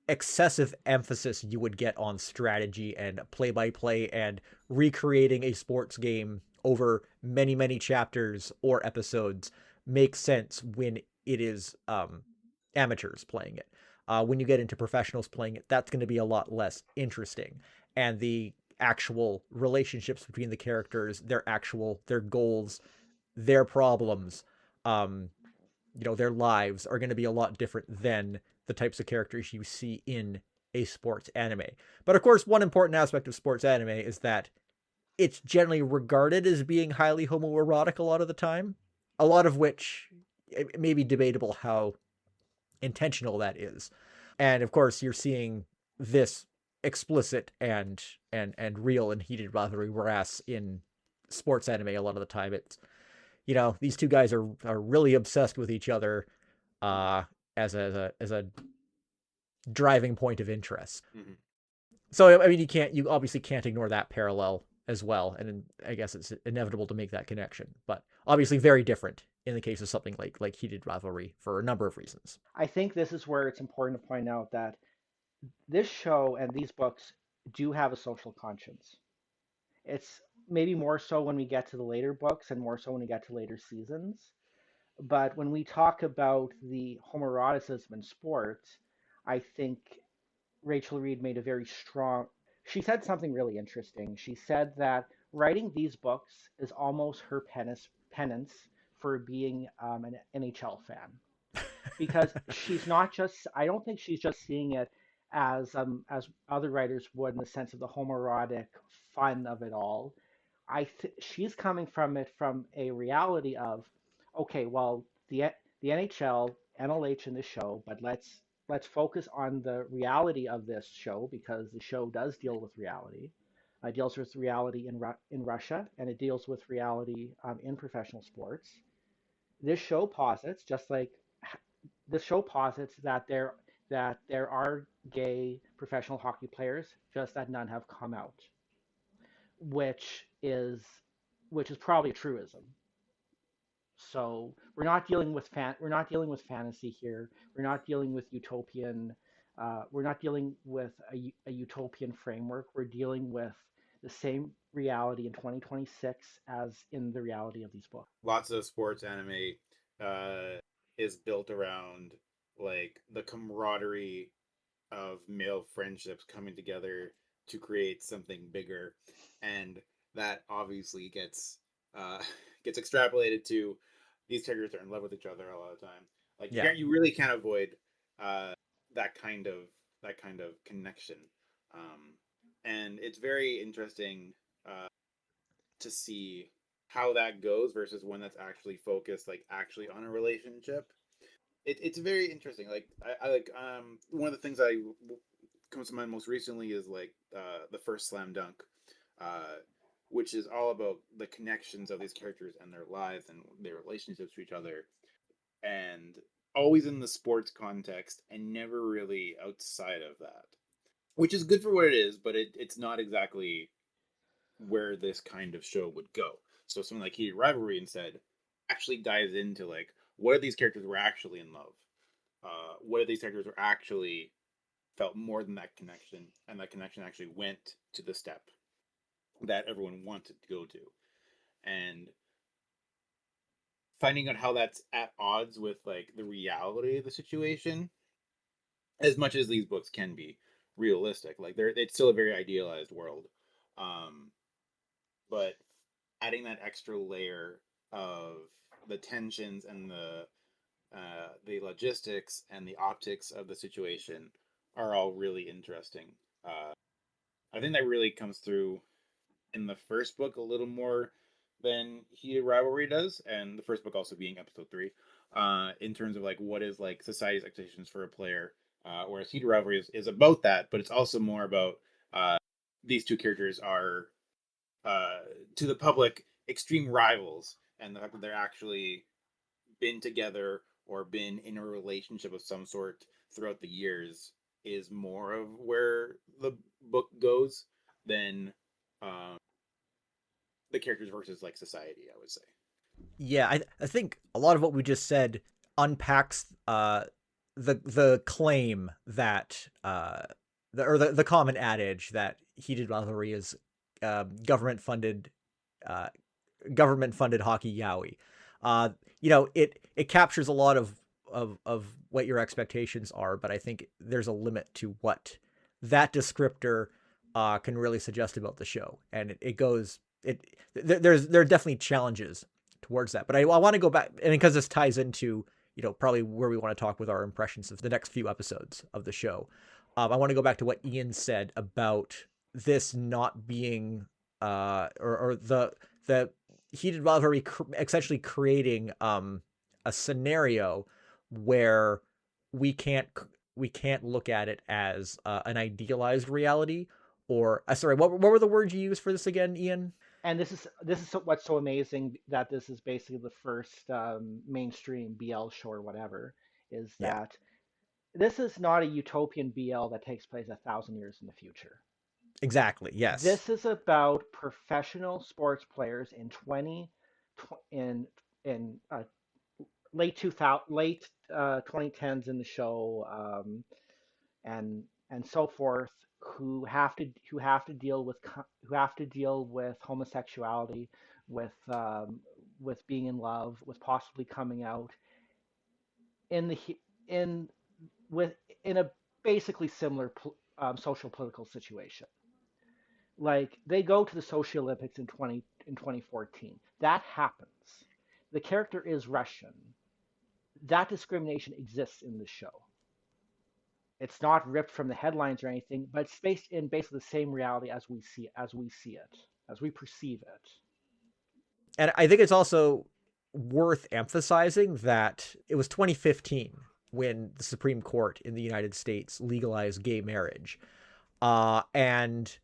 excessive emphasis you would get on strategy and play by play and recreating a sports game over many chapters or episodes makes sense when it is amateurs playing it. When you get into professionals playing it, that's going to be a lot less interesting, and the actual relationships between the characters, their goals, their problems, um, their lives are going to be a lot different than the types of characters you see in a sports anime. But of course, one important aspect of sports anime is that it's generally regarded as being highly homoerotic a lot of the time, a lot of which it may be debatable how intentional that is. And of course, you're seeing this explicit and real and heated rivalry, whereas in sports anime a lot of the time it's these two guys are really obsessed with each other, uh, as a driving point of interest. Mm-hmm. So I mean, you obviously can't ignore that parallel as well, and I guess it's inevitable to make that connection. But obviously, very different in the case of something like Heated Rivalry for a number of reasons. I think this is where it's important to point out that this show and these books do have a social conscience. It's maybe more so when we get to the later books and more so when we get to later seasons. But when we talk about the homoeroticism in sports, I think Rachel Reed made a very strong. She said something really interesting. She said that writing these books is almost her penance for being an NHL fan, because she's not just. I don't think she's just seeing it as other writers would, in the sense of the homoerotic fun of it all. She's coming from it from a reality of, okay, well, the NHL, NLH in the show, but let's focus on the reality of this show, because the show does deal with reality. It deals with reality in Russia, and it deals with reality in professional sports. This show posits, just like this show posits, that there are gay professional hockey players, just that none have come out, which is which is probably a truism. So we're not dealing with fantasy here. We're not dealing with utopian. We're not dealing with a utopian framework. We're dealing with the same reality in 2026 as in the reality of these books. Lots of sports anime uh, is built around like the camaraderie of male friendships coming together to create something bigger, and that obviously uh, gets extrapolated to these characters are in love with each other a lot of the time. Like Yeah. you really can't avoid uh, that kind of connection, um, and it's very interesting to see how that goes versus one that's actually focused like actually on a relationship. It's very interesting. Like I like one of the things I comes to mind most recently is like the first Slam Dunk, uh, which is all about the connections of these characters and their lives and their relationships to each other, and always in the sports context and never really outside of that, which is good for what it is, but it's not exactly where this kind of show would go. So something like Heated Rivalry instead actually dives into like what are these characters were actually in love, what are these characters were actually felt more than that connection, and that connection actually went to the step that everyone wanted to go to, and finding out how that's at odds with like the reality of the situation, as much as these books can be realistic, like they're it's still a very idealized world, um, but adding that extra layer of the tensions and the logistics and the optics of the situation are all really interesting. I think that really comes through in the first book a little more than Heated Rivalry does, and the first book also being episode three, in terms of like what is like society's expectations for a player. Whereas Heated Rivalry is about that, but it's also more about uh, these two characters are uh, to the public extreme rivals, and the fact that they're actually been together or been in a relationship of some sort throughout the years is more of where the book goes than um, the characters versus like society, I would say. Yeah, I think a lot of what we just said unpacks the claim that the common adage that Heated Rivalry is government funded uh, government funded hockey yaoi. Uh, it captures a lot of what your expectations are, but I think there's a limit to what that descriptor can really suggest about the show, and it goes it there are definitely challenges towards that. But I want to go back, and because this ties into probably where we want to talk with our impressions of the next few episodes of the show. I want to go back to what Ian said about this not being or the Heated Rivalry essentially creating a scenario where we can't we can't look at it as an idealized reality or sorry, what were the words you used for this again, Ian? And what's so amazing, that this is basically the first mainstream BL show or whatever, is Yeah, that this is not a utopian BL that takes place 1,000 years in the future. exactly. Yes. This is about professional sports players in 20 in late 2010s in the show, and so forth, who have to deal with homosexuality, with with being in love, with possibly coming out in the in with in a basically similar social political situation. Like they go to the Sochi Olympics in 2014. That happens. The character is Russian. That discrimination exists in the show. It's not ripped from the headlines or anything, but it's based in basically the same reality as we perceive it. And I think it's also worth emphasizing that it was 2015 when the Supreme Court in the United States legalized gay marriage. And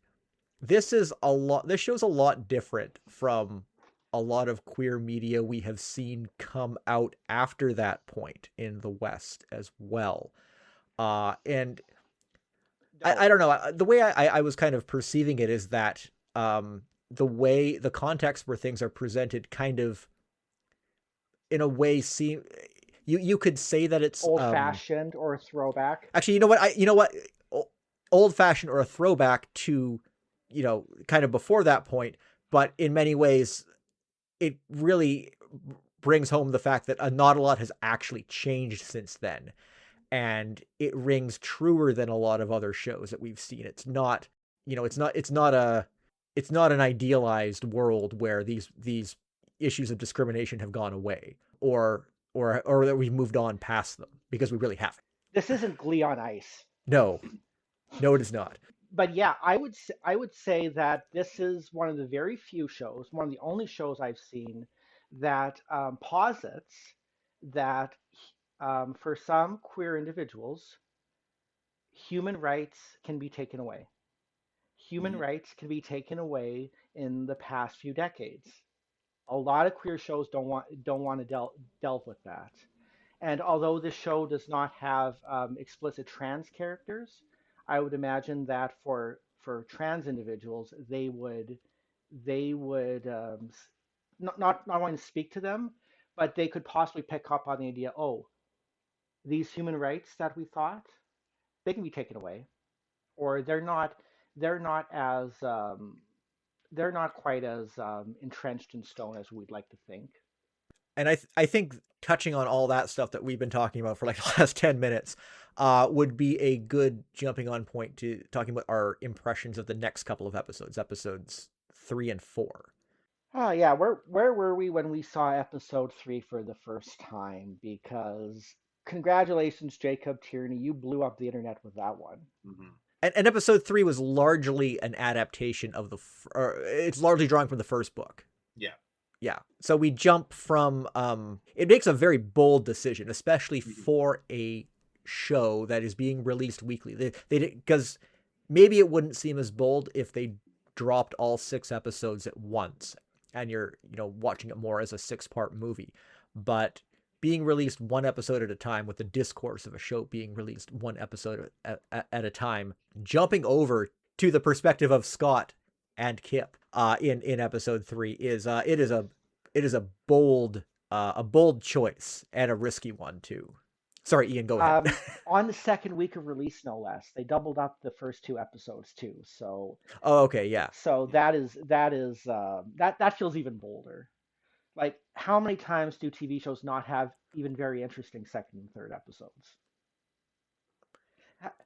this show's a lot different from a lot of queer media we have seen come out after that point in the West as well. And I don't know. The way I was kind of perceiving it is that the context where things are presented kind of in a way seem you could say that it's old fashioned or a throwback. Actually, you know what, old fashioned or a throwback to, kind of before that point, but in many ways it really brings home the fact that not a lot has actually changed since then, and it rings truer than a lot of other shows that we've seen. It's not, it's not an idealized world where these issues of discrimination have gone away, or that we've moved on past them, because we really haven't. This isn't Glee on Ice. No, it is not. But yeah, I would say that this is one of the very few shows, one of the only shows I've seen that posits that for some queer individuals, human rights can be taken away. Human rights can be taken away in the past few decades. A lot of queer shows don't want to delve with that. And although this show does not have explicit trans characters, I would imagine that for trans individuals, they would not wanting to speak to them, but they could possibly pick up on the idea. Oh, these human rights that we thought, they can be taken away, or they're not as they're not quite as entrenched in stone as we'd like to think. And I think touching on all that stuff that we've been talking about for like the last 10 minutes would be a good jumping on point to talking about our impressions of the next couple of episodes 3 and 4. Oh yeah, where were we when we saw episode 3 for the first time? Because congratulations, Jacob Tierney, you blew up the internet with that one. Mm-hmm. And episode 3 was largely an adaptation of it's largely drawing from the first book. Yeah. So we jump from it makes a very bold decision, especially for a show that is being released weekly. They because maybe it wouldn't seem as bold if they dropped all 6 episodes at once and you're, watching it more as a 6-part movie. But being released one episode at a time, with the discourse of a show being released one episode at a time, jumping over to the perspective of Scott and Kip in episode 3 is it is a bold choice, and a risky one too. Sorry, Ian, go ahead. On the second week of release, no less, they doubled up the first 2 episodes too. So okay, yeah. So that feels even bolder. Like, how many times do TV shows not have even very interesting second and third episodes?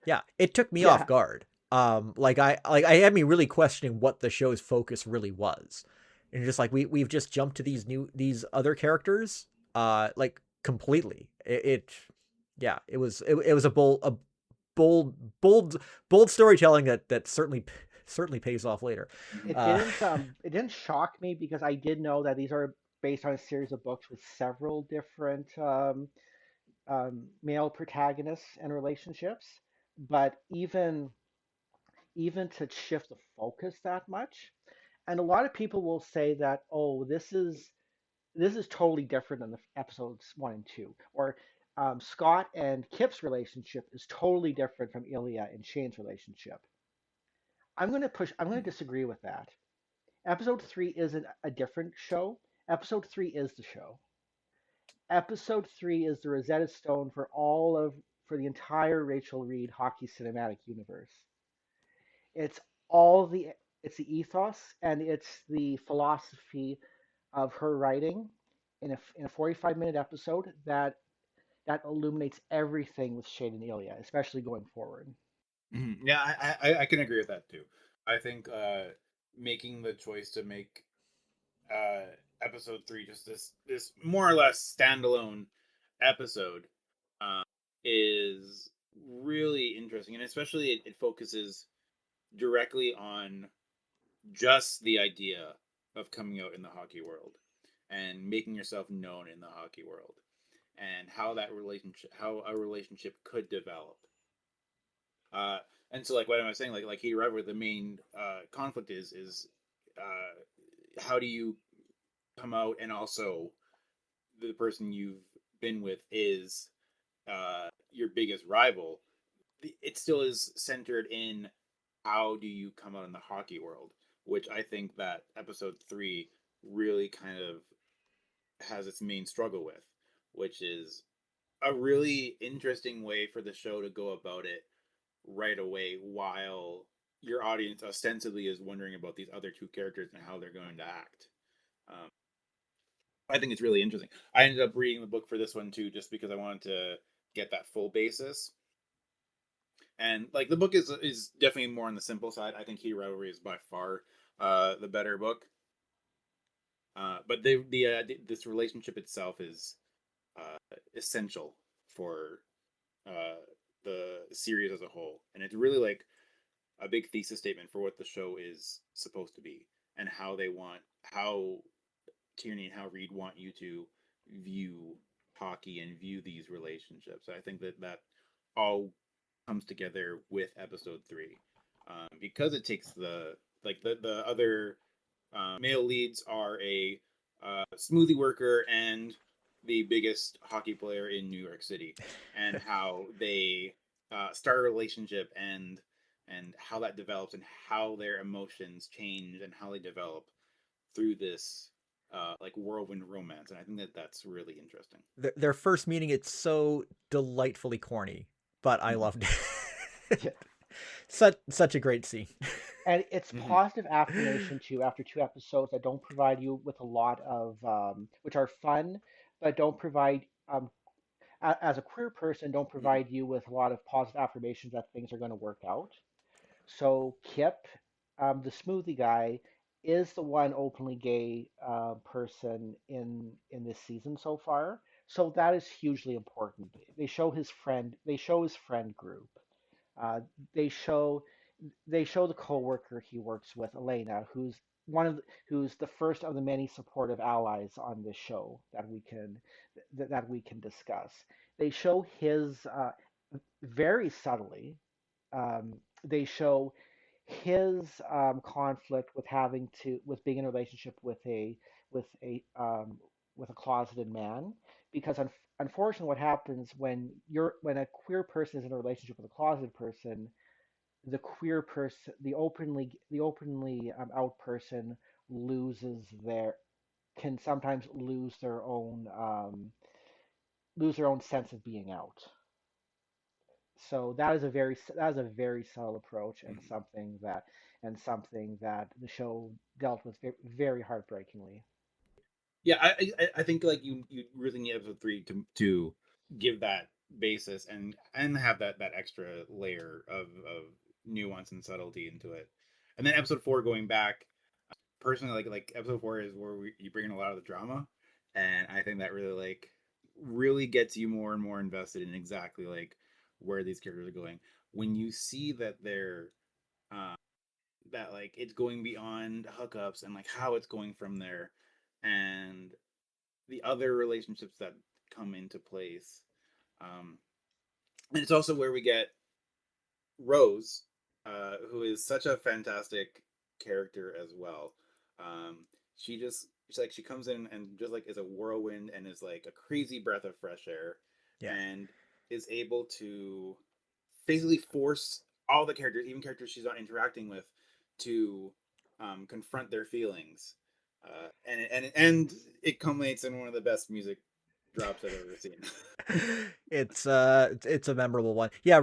Yeah, it took me off guard. I had me really questioning what the show's focus really was, and just like we've just jumped to these other characters, completely. It was a bold storytelling that certainly pays off later. It didn't shock me, because I did know that these are based on a series of books with several different male protagonists and relationships. But even to shift the focus that much, and a lot of people will say that, oh, this is totally different than the episodes 1 and 2, or Scott and Kip's relationship is totally different from Ilya and Shane's relationship. I'm going to disagree with that. Episode 3 isn't a different show. Episode 3 is the show. Episode 3 is the Rosetta Stone for the entire Rachel Reed hockey cinematic universe. It's the ethos, and it's the philosophy of her writing in a 45-minute episode that illuminates everything with Shade and Ilya, especially going forward. Yeah, I can agree with that too. I think making the choice to make uh episode 3 just this more or less standalone episode uh, is really interesting, and especially it focuses directly on just the idea of coming out in the hockey world and making yourself known in the hockey world, and how a relationship could develop. uh and so, like, what am I saying, like Heated Rivalry, the main conflict is how do you come out, and also the person you've been with is your biggest rival. It still is centered in how do you come out in the hockey world, which I think that episode 3 really kind of has its main struggle with, which is a really interesting way for the show to go about it right away, while your audience ostensibly is wondering about these other two characters and how they're going to act. Um, I think it's really interesting. I ended up reading the book for this one too, just because I wanted to get that full basis. And like, the book is definitely more on the simple side. I think Heated Rivalry is by far the better book. But this relationship itself is essential for uh, the series as a whole, and it's really like a big thesis statement for what the show is supposed to be, and how Tierney and how Reed want you to view hockey and view these relationships. I think that all comes together with episode 3, because it takes the other male leads are a smoothie worker and the biggest hockey player in New York City, and how they start a relationship, and how that develops, and how their emotions change, and how they develop through this like whirlwind romance. And I think that that's really interesting. Their first meeting, it's so delightfully corny, but I Mm-hmm. loved it. Such a great scene. And it's Mm-hmm. positive affirmation too after 2 episodes that don't provide you with a lot of which are fun, but don't provide as a queer person don't Mm-hmm. provide you with a lot of positive affirmations that things are going to work out. So Kip, the smoothie guy, is the one openly gay person in this season so far. So that is hugely important. They show his friend. They show his friend group. Uh, they show they show the coworker he works with, Elena, who's the first of the many supportive allies on this show that we can discuss. They show his very subtly. They show his conflict with with being in a relationship with a um, with a closeted man, because unfortunately, what happens when a queer person is in a relationship with a closeted person, the queer person, the openly out person loses their can sometimes lose their own sense of being out. So that is a very subtle approach, Mm-hmm. and something that the show dealt with very heartbreakingly. Yeah, I think like you really need episode 3 to give that basis, and have that extra layer of nuance and subtlety into it. And then episode 4, going back, personally, like episode 4 is where you bring in a lot of the drama, and I think that really gets you more and more invested in exactly like where these characters are going. When you see that they're uh, that like it's going beyond hookups, and like how it's going from there, and the other relationships that come into place. Um, and it's also where we get Rose, who is such a fantastic character as well. Um, she comes in and just like is a whirlwind, and is like a crazy breath of fresh air, Yeah. and is able to basically force all the characters, even characters she's not interacting with, to confront their feelings. And it culminates in one of the best music drops I've ever seen. It's a memorable one. Yeah,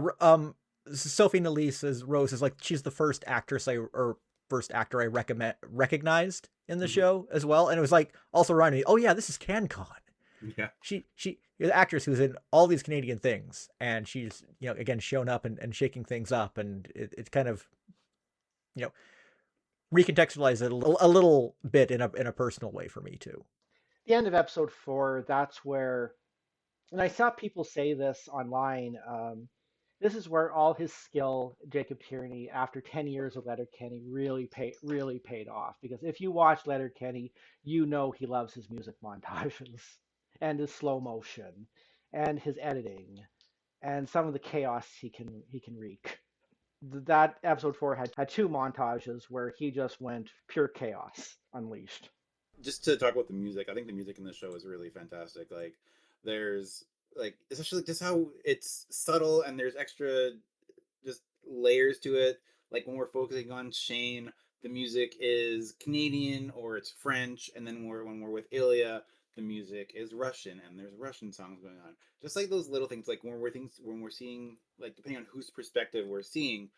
Sophie Nélisse as Rose is like she's the first actress I or first actor I recognized in the show as well, and it was like also reminding me, oh yeah, this is CanCon. Yeah. She is an actress who's in all these Canadian things, and she's again shown up and shaking things up, and it's kind of you know recontextualize it a little bit in a personal way for me too. The end of episode 4, that's where, and I saw people say this online. This is where all his skill, Jacob Tierney, after 10 years of Letterkenny, really paid off. Because if you watch Letterkenny, you know he loves his music montages and his slow motion and his editing and some of the chaos he can wreak. That episode 4 had two montages where he just went pure chaos unleashed. Just to talk about the music, I think the music in the show is really fantastic. Like, there's like especially just how it's subtle and there's extra just layers to it. Like when we're focusing on Shane, the music is Canadian or it's French, and then when we're with Ilya, the music is Russian and there's Russian songs going on. Just like those little things, like when we're seeing, like depending on whose perspective we're seeing,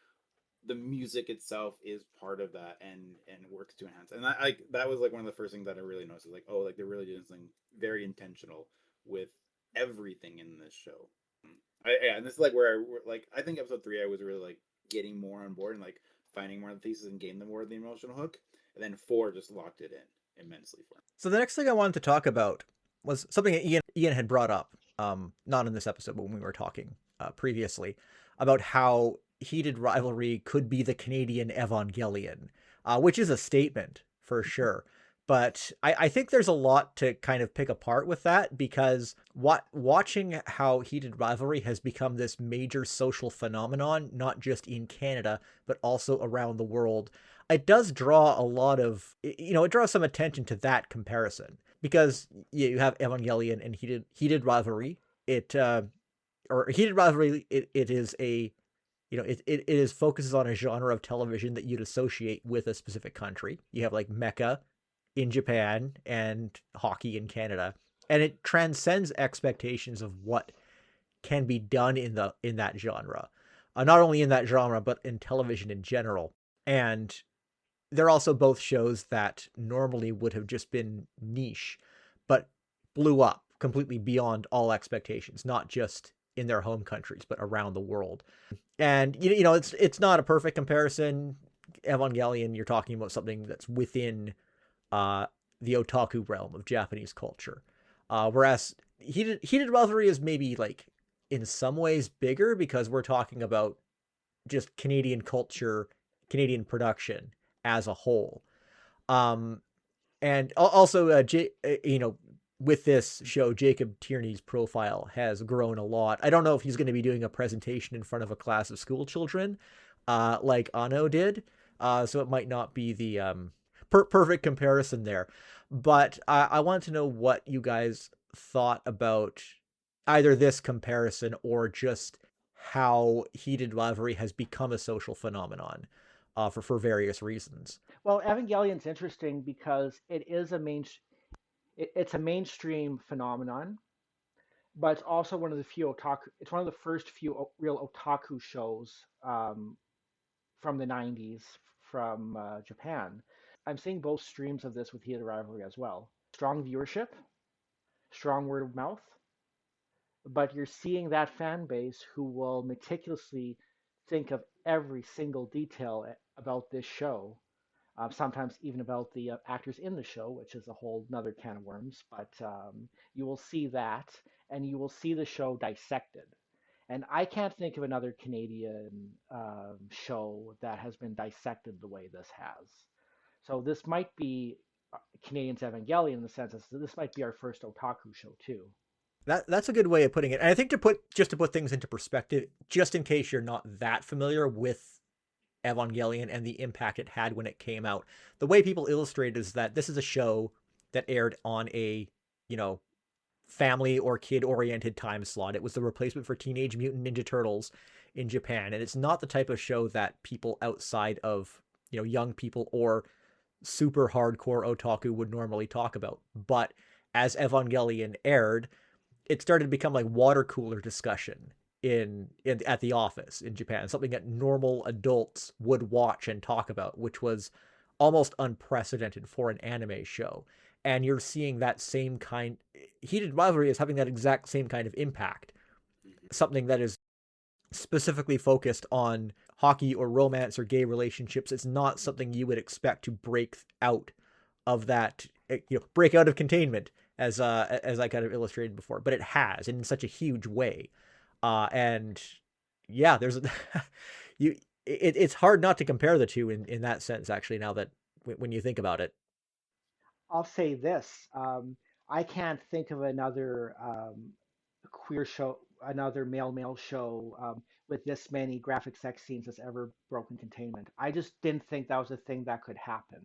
the music itself is part of that and works to enhance. And that was like one of the first things that I really noticed. Like, oh, like they're really doing something very intentional with everything in this show. Yeah, and this is like where I think episode 3 I was really like getting more on board and like finding more of the thesis and getting more of the emotional hook. And then 4 just locked it in immensely for me. So the next thing I wanted to talk about was something that Ian had brought up, not in this episode, but when we were talking previously about how Heated Rivalry could be the Canadian Evangelion, which is a statement for sure. But I think there's a lot to kind of pick apart with that, because watching how Heated Rivalry has become this major social phenomenon, not just in Canada, but also around the world, it does draw a lot of, it draws some attention to that comparison, because you have Evangelion and Heated Rivalry. Heated Rivalry, it is a, it is focuses on a genre of television that you'd associate with a specific country. You have like mecha in Japan and hockey in Canada, and it transcends expectations of what can be done in that genre, not only in that genre but in television in general. And they're also both shows that normally would have just been niche, but blew up completely beyond all expectations, not just in their home countries but around the world. And it's not a perfect comparison. Evangelion, you're talking about something that's within the otaku realm of Japanese culture, whereas Heated Rivalry is maybe like in some ways bigger, because we're talking about just Canadian culture, Canadian production as a whole. And also, with this show, Jacob Tierney's profile has grown a lot. I don't know if he's going to be doing a presentation in front of a class of school children, like Ano did. So it might not be the perfect comparison there. But I want to know what you guys thought about either this comparison or just how Heated Rivalry has become a social phenomenon for various reasons. Well, Evangelion's interesting because it's a mainstream phenomenon, but it's also one of the few otaku. It's one of the first few real otaku shows from the '90s from Japan. I'm seeing both streams of this with Heated Rivalry as well. Strong viewership, strong word of mouth, but you're seeing that fan base who will meticulously think of every single detail about this show, sometimes even about the actors in the show, which is a whole nother can of worms. But you will see that, and you will see the show dissected. And I can't think of another Canadian show that has been dissected the way this has. So this might be Canadian's Evangelion in the sense that this might be our first otaku show too. That's a good way of putting it. And I think to put things into perspective, just in case you're not that familiar with Evangelion and the impact it had when it came out, the way people illustrate is that this is a show that aired on a, family or kid oriented time slot. It was the replacement for Teenage Mutant Ninja Turtles in Japan. And it's not the type of show that people outside of, young people or super hardcore otaku would normally talk about. But as Evangelion aired, it started to become like water cooler discussion in at the office in Japan, something that normal adults would watch and talk about, which was almost unprecedented for an anime show. And you're seeing that same kind. Heated Rivalry is having that exact same kind of impact. Mhm. Something that is specifically focused on hockey or romance or gay relationships. It's not something you would expect to break out of that, break out of containment, as I kind of illustrated before. But it has in such a huge way, and yeah, there's you. It's hard not to compare the two in that sense. Actually, now that when you think about it. I'll say this. I can't think of another queer show, another male show with this many graphic sex scenes that's ever broken containment. I just didn't think that was a thing that could happen.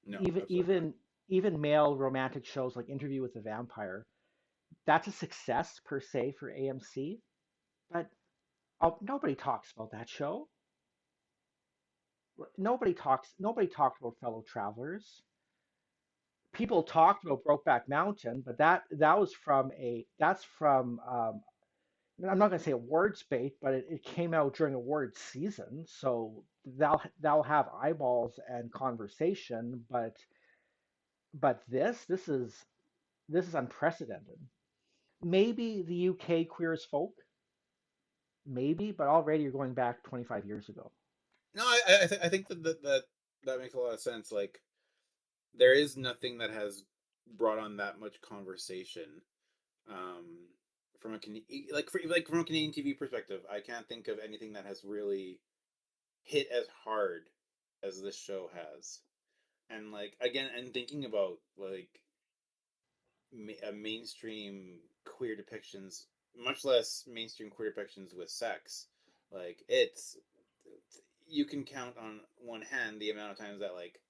No, Even absolutely not. even even male romantic shows like Interview with the Vampire, that's a success per se for AMC, but nobody talks about that show. Nobody talked about Fellow Travelers. People talked about Brokeback Mountain, but that was from a that's from I'm not going to say awards bait, but it came out during awards season, so that'll have eyeballs and conversation. But this is unprecedented. Maybe the UK Queer as Folk, maybe, but already you're going back 25 years ago. No, I think that makes a lot of sense. Like there is nothing that has brought on that much conversation. Um, from a like from a Canadian TV perspective, I can't think of anything that has really hit as hard as this show has. And like again, and thinking about like mainstream queer depictions, much less mainstream queer depictions with sex. Like it's you can count on one hand the amount of times that like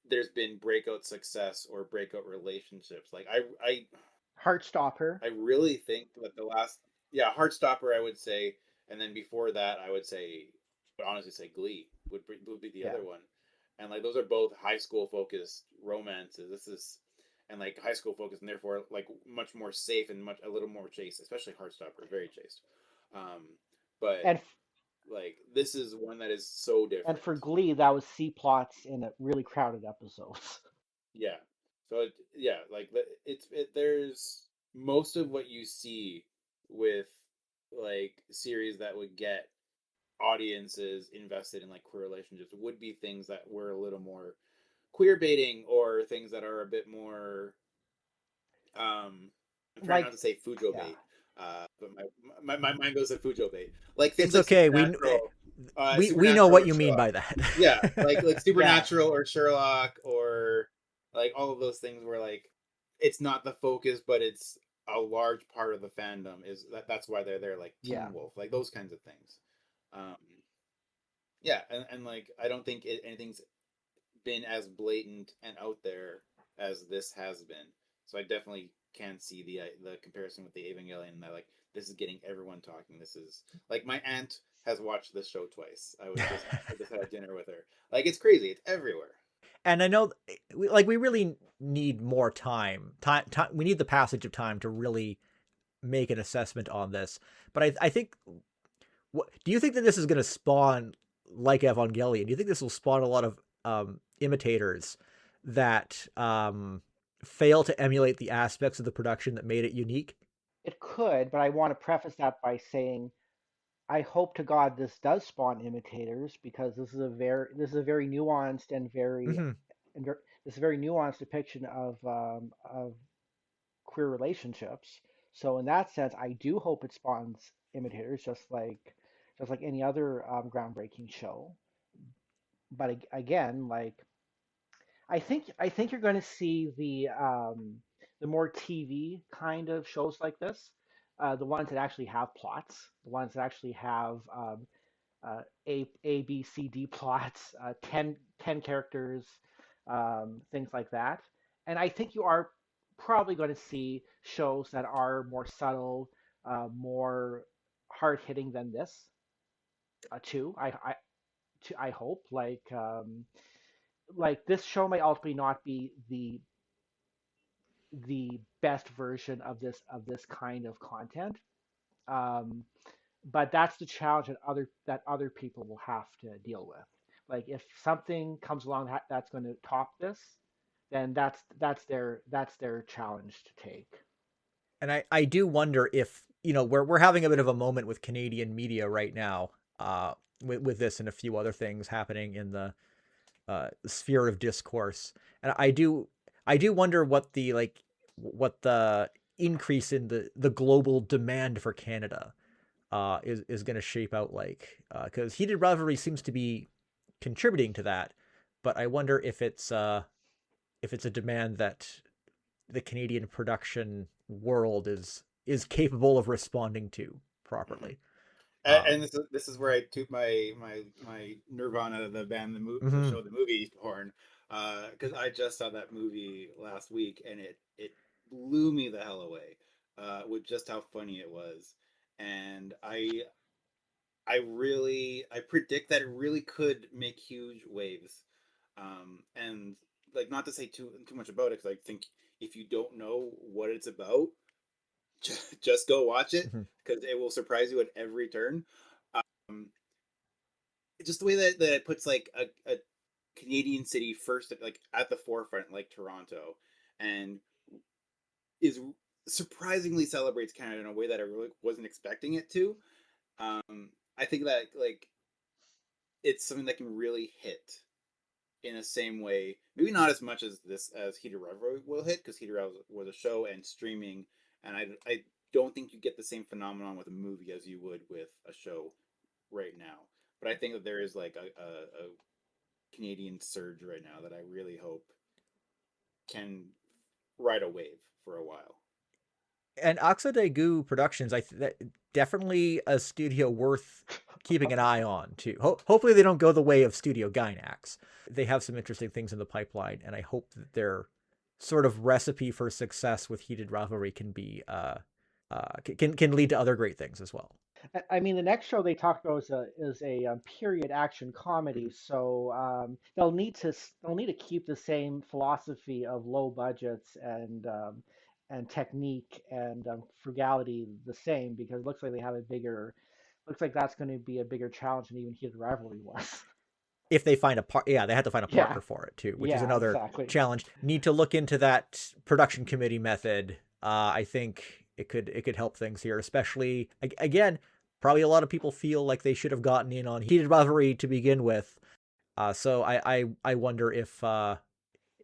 there's been breakout success or breakout relationships. Like Heartstopper, I really think that the last, yeah, Heartstopper I would say, and then before that I would honestly say Glee would be the yeah, other one, and like those are both high school focused romances. This is and like high school focused, and therefore like much more safe and much a little more chaste, especially Heartstopper, very chaste. Um, but and like this is one that is so and different. for Glee, that was C plots in a really crowded episodes. Yeah. So yeah, like there's most of what you see with like series that would get audiences invested in like queer relationships would be things that were a little more queer baiting or things that are a bit more I'm trying not Like, to say Fujo yeah, bait, but my mind goes to Fujo bait. Like things It's like okay. We know Supernatural what or you mean Sherlock. by that. Yeah, like yeah, Supernatural or Sherlock or like all of those things where like it's not the focus, but it's a large part of the fandom is that's why they're there. Like yeah. Teen Wolf, like those kinds of things. Um, yeah, and like I don't think anything's been as blatant and out there as this has been. So I definitely can see the comparison with the Evangelion and that like this is getting everyone talking. This is like my aunt has watched this show twice. I just had dinner with her. Like it's crazy. It's everywhere. And I know, we really need more time. Time. We need the passage of time to really make an assessment on this. But I think, do you think that this is going to spawn like Evangelion? Do you think this will spawn a lot of imitators that fail to emulate the aspects of the production that made it unique? It could, but I want to preface that by saying I hope to God this does spawn imitators because this is a very nuanced Hmm. this is a very nuanced depiction of queer relationships. So in that sense, I do hope it spawns imitators, just like any other groundbreaking show. But again, like I think you're going to see the more TV kind of shows like this, the ones that actually have plots, the ones that actually have B, C, D plots, 10 characters, things like that. And I think you are probably going to see shows that are more subtle, more hard hitting than this, too. I hope like this show may ultimately not be the best version of this kind of content, But that's the challenge that other people will have to deal with. Like if something comes along that's going to top this, then that's their challenge to take. And I do wonder if, we're having a bit of a moment with Canadian media right now, with this and a few other things happening in the sphere of discourse. And I do wonder what the increase in the global demand for Canada is going to shape out like, because Heated Rivalry seems to be contributing to that, but I wonder if it's a demand that the Canadian production world is capable of responding to properly. And Um, this is where I toot my Nirvana, the band, the mhm. show, the movie horn, because I just saw that movie last week, and it blew me the hell away, with just how funny it was. And I predict that it really could make huge waves. And like, not to say too much about it, because I think if you don't know what it's about, just go watch it, Mhm. because it will surprise you at every turn. Um, just the way that it puts like a Canadian city first, like at the forefront, like Toronto, and is surprisingly celebrates Canada in a way that I really wasn't expecting it to. I think that, like, it's something that can really hit in the same way, maybe not as much as Heated Rivalry will hit, because Heated Rivalry was a show and streaming, and I don't think you get the same phenomenon with a movie as you would with a show right now. But I think that there is like a Canadian surge right now that I really hope can ride a wave for a while. And Oxa de Goo Productions, definitely a studio worth keeping an eye on too. Hopefully they don't go the way of Studio Gainax. They have some interesting things in the pipeline, and I hope that their sort of recipe for success with Heated Rivalry can be can lead to other great things as well. I mean, the next show they talked about is a period action comedy, so they'll need to keep the same philosophy of low budgets and technique and frugality the same, because it looks like looks like that's going to be a bigger challenge than even Heated Rivalry was. If they find yeah, they had to find a Yeah, partner for it too, which is yeah, another exactly. challenge. Need to look into that production committee method. I think it could help things here, especially again. Probably a lot of people feel like they should have gotten in on Heated Rivalry to begin with. So I wonder if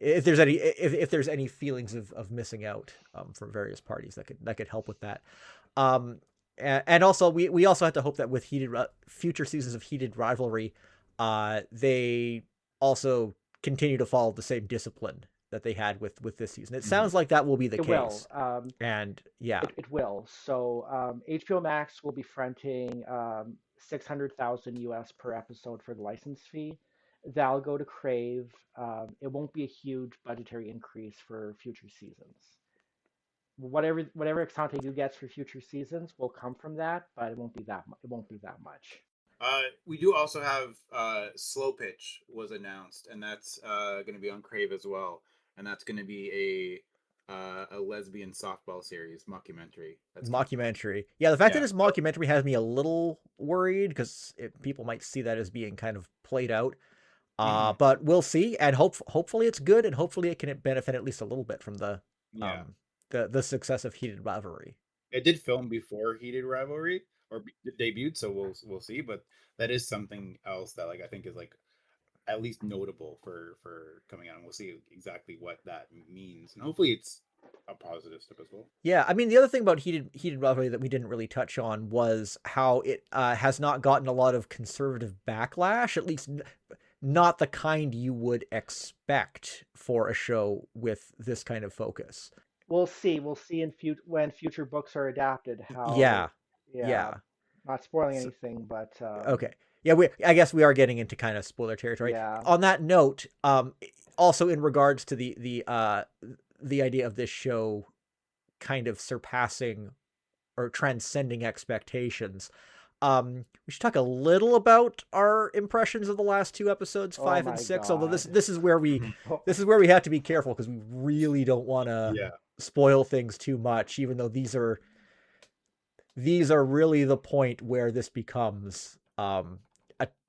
there's any feelings of missing out from various parties that could help with that. Um, and also we also have to hope that with future seasons of Heated Rivalry, they also continue to follow the same discipline that they had with this season. It Mm-hmm. sounds like that will be the It will. case. And yeah, It will. So HBO Max will be fronting 600,000 US per episode for the license fee. That'll go to Crave. It won't be a huge budgetary increase for future seasons. Whatever Exante you gets for future seasons will come from that, but it won't be that much. We do also have Slow Pitch was announced, and that's going to be on Crave as well, and that's going to be a lesbian softball series mockumentary that's coming out. mockumentary. Yeah, the fact that Yeah. it's mockumentary has me a little worried because people might see that as being kind of played out. Mm-hmm. But we'll see, and hopefully it's good, and hopefully it can benefit at least a little bit from Yeah. um the success of Heated Rivalry. It did film before Heated Rivalry or debuted, so we'll see. But that is something else that, like, I think is like at least notable for coming out, and we'll see exactly what that means, and hopefully it's a positive step as well. Yeah, I mean the other thing about Heated Rivalry that we didn't really touch on was how it has not gotten a lot of conservative backlash, at least not the kind you would expect for a show with this kind of focus. We'll see. We'll see when future books are adapted Yeah, how. Yeah, yeah. not spoiling So, anything, but okay. Yeah, I guess we are getting into kind of spoiler territory. yeah. On that note, also in regards to the idea of this show kind of surpassing or transcending expectations, we should talk a little about our impressions of the last two episodes, Oh 5 and my 6. Although God. this is where we this is where we have to be careful because we really don't want to Yeah. spoil things too much, even though these are these are really the point where this becomes a,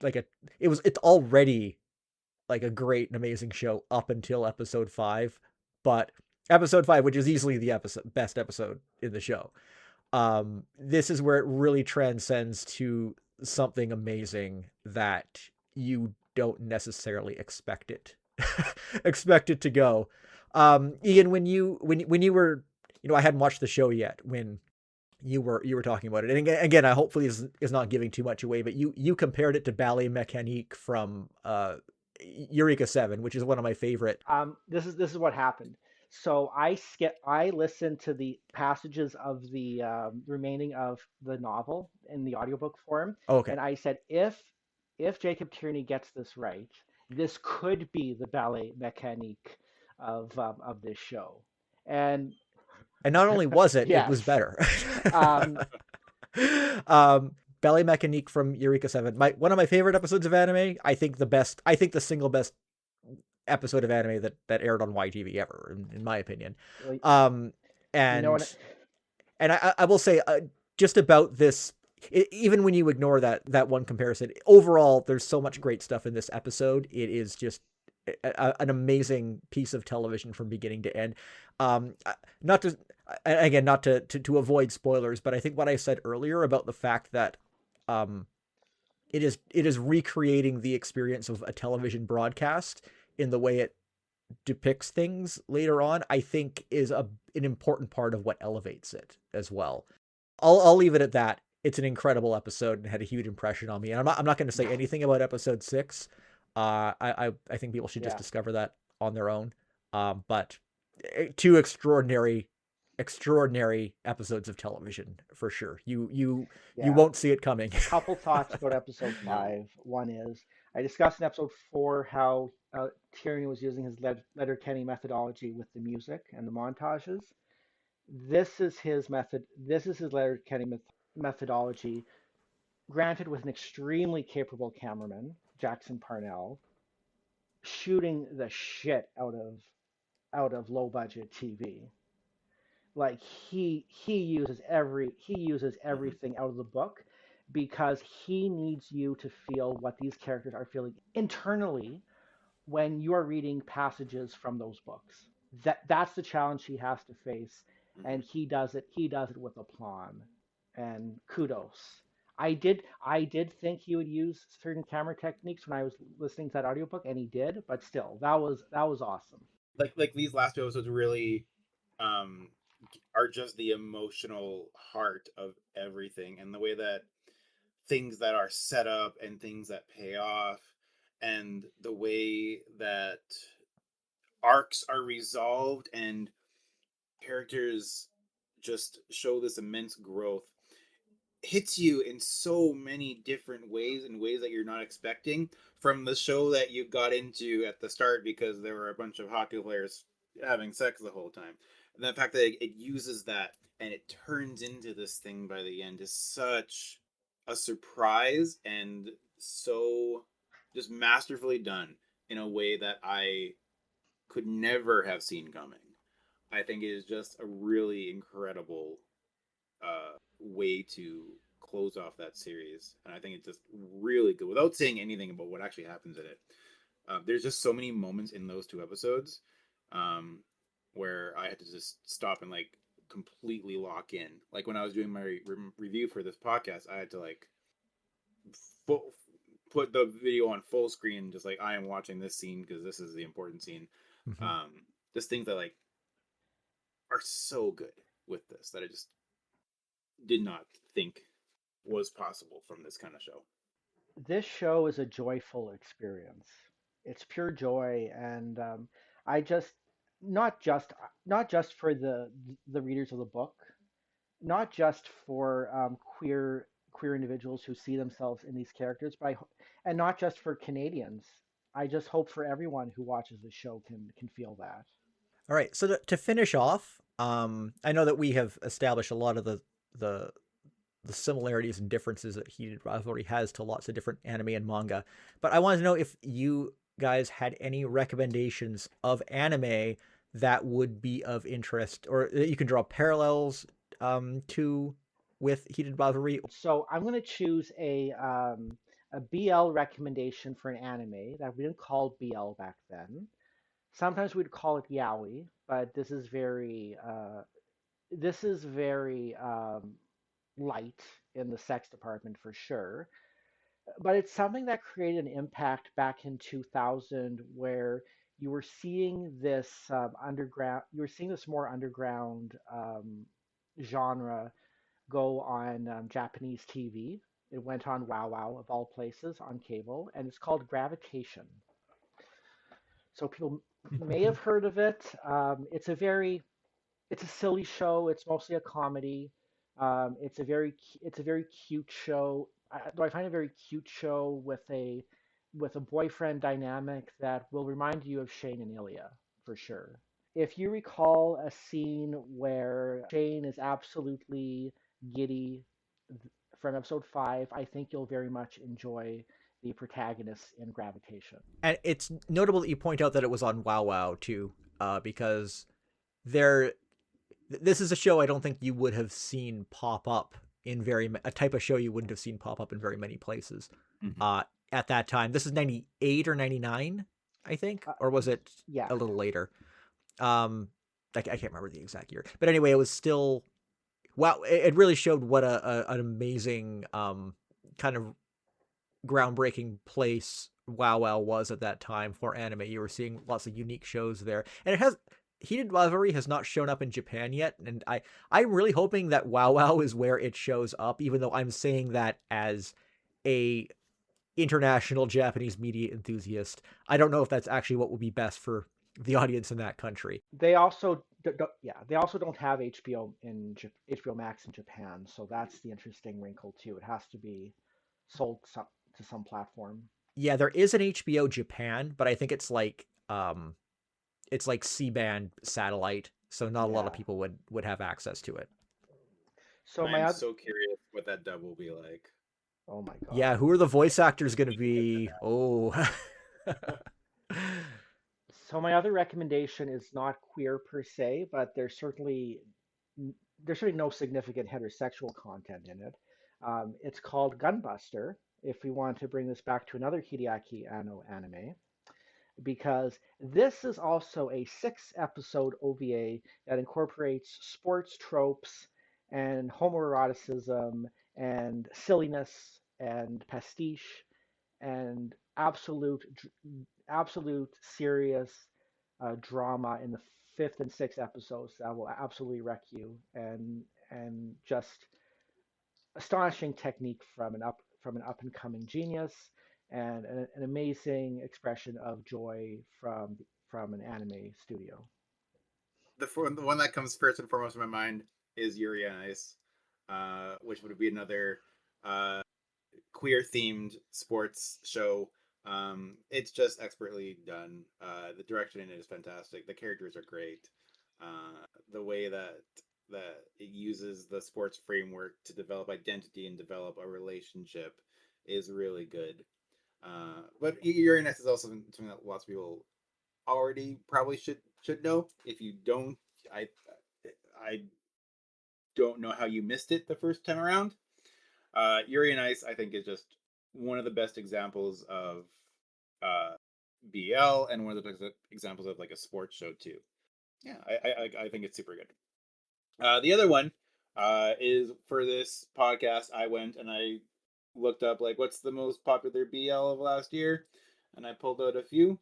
like a it's already like a great and amazing show up until episode 5, but episode 5, which is easily the best episode in the show, this is where it really transcends to something amazing that you don't necessarily expect it expect it to go. Ian, when you were, I hadn't watched the show yet when you were talking about it, and again, I hopefully is not giving too much away, but you compared it to Ballet Mécanique from Eureka 7, which is one of my favorite. This is what happened. So I listened to the passages of the remaining of the novel in the audiobook form, Oh, okay. and I said, if Jacob Tierney gets this right, this could be the ballet mécanique of this show. And And not only was it was yes, better. um, Ballet Mécanique from Eureka 7, one of my favorite episodes of anime. I think the single best episode of anime that aired on YTV ever, in my opinion. well, Um, you know and what? I will say, just about this, even when you ignore that one comparison, overall, there's so much great stuff in this episode. It is just an amazing piece of television from beginning to end. Not to again, not to avoid spoilers, but I think what I said earlier about the fact that um, it is recreating the experience of a television broadcast in the way it depicts things later on, I think is an important part of what elevates it as well. I'll leave it at that. It's an incredible episode and had a huge impression on me. And I'm not going to say anything about episode 6. I think people should just Yeah, discover that on their own. But two extraordinary episodes of television for sure. You yeah. won't see it coming. Couple thoughts about episode No. 5. One is I discussed in episode 4 how Tyrion was using his Letterkenny methodology with the music and the montages. This is his method. This is his Letterkenny methodology, granted with an extremely capable cameraman, Jackson Parnell, shooting the shit out of low budget TV. Like he uses Mhm. everything out of the book because he needs you to feel what these characters are feeling internally when you are reading passages from those books. That's the challenge he has to face, and Mhm. he does it with aplomb and kudos. I did think he would use certain camera techniques when I was listening to that audiobook, and he did, but still that was awesome. Like these last two episodes really um are just the emotional heart of everything, and the way that things that are set up and things that pay off, and the way that arcs are resolved and characters just show this immense growth, hits you in so many different ways, in ways that you're not expecting, from the show that you got into at the start because there were a bunch of hockey players having sex the whole time. And the fact that it uses that and it turns into this thing by the end is such a surprise, and so just masterfully done in a way that I could never have seen coming. I think it is just a really incredible way to close off that series, and I think it's just really good. Without saying anything about what actually happens in it, there's just so many moments in those two episodes um, where I had to just stop and like completely lock in. Like when I was doing my review for this podcast, I had to like full, put the video on full screen, just like I am watching this scene because this is the important scene. Mhm. Um, just things that like are so good with this that I just did not think was possible from this kind of show. This show is a joyful experience. It's pure joy, and I just not just not just for the readers of the book, not just for queer individuals who see themselves in these characters, and not just for Canadians. I just hope for everyone who watches the show can feel that. All right. So to finish off, I know that we have established a lot of the the similarities and differences that Heated Rivalry has to lots of different anime and manga, but I wanted to know if you guys had any recommendations of anime that would be of interest, or that you can draw parallels to with Heated Rivalry? So I'm going to choose a BL recommendation for an anime that we didn't call BL back then. Sometimes we'd call it yaoi, but this is very light in the sex department for sure. But it's something that created an impact back in 2000, where you were seeing this you were seeing this more underground genre go on Japanese TV. It went on Wow Wow of all places on cable, and it's called Gravitation. So people may have heard of it. It's a silly show. It's mostly a comedy. It's a very cute show. I find a very cute show with a boyfriend dynamic that will remind you of Shane and Ilya for sure. If you recall a scene where Shane is absolutely giddy from episode 5, I think you'll very much enjoy the protagonist in Gravitation. And it's notable that you point out that it was on Wow Wow too, because there this is a show I don't think you would have seen pop up in a type of show you wouldn't have seen pop up in very many places. Mm-hmm. At that time, this is 98 or 99, I think, or was it Yeah. a little later? I can't remember the exact year, but anyway, it was still wow. It really showed what an amazing kind of groundbreaking place Wow Wow was at that time for anime. You were seeing lots of unique shows there, and it has Heated Rivalry has not shown up in Japan yet, and I'm really hoping that Wow Wow is where it shows up, even though I'm saying that as a international Japanese media enthusiast. I don't know if that's actually what would be best for the audience in that country. They also they also don't have HBO Max in Japan, so that's the interesting wrinkle too. It has to be sold to some platform. Yeah, there is an HBO Japan, but I think it's like C-band satellite, so not a lot of Yeah. people would have access to it. So I am so curious what that dub will be like. oh my Yeah, god. who are the voice actors going to be? Oh. So my other recommendation is not queer per se, but there's certainly no significant heterosexual content in it. It's called Gunbuster. If we want to bring this back to another Hideaki Anno anime, because this is also a 6 episode OVA that incorporates sports tropes and homoeroticism and silliness and pastiche and absolute serious drama in the fifth and sixth episodes that will absolutely wreck you, and just astonishing technique from an up and coming genius, and an amazing expression of joy from an anime studio. The one that comes first and foremost in my mind is Yuri on Ice, which would be another uh, queer themed sports show. It's just expertly done. The direction in it is fantastic. The characters are great. The way that it uses the sports framework to develop identity and develop a relationship is really good. But Uranus is also something that lots of people already probably should know. If you don't, I I don't know how you missed it the first time around. Yuri and Ice, I think, is just one of the best examples of uh, BL and one of the best examples of like a sports show too. Yeah, I think it's super good. The other one is for this podcast. I went and I looked up like what's the most popular BL of last year, and I pulled out a few.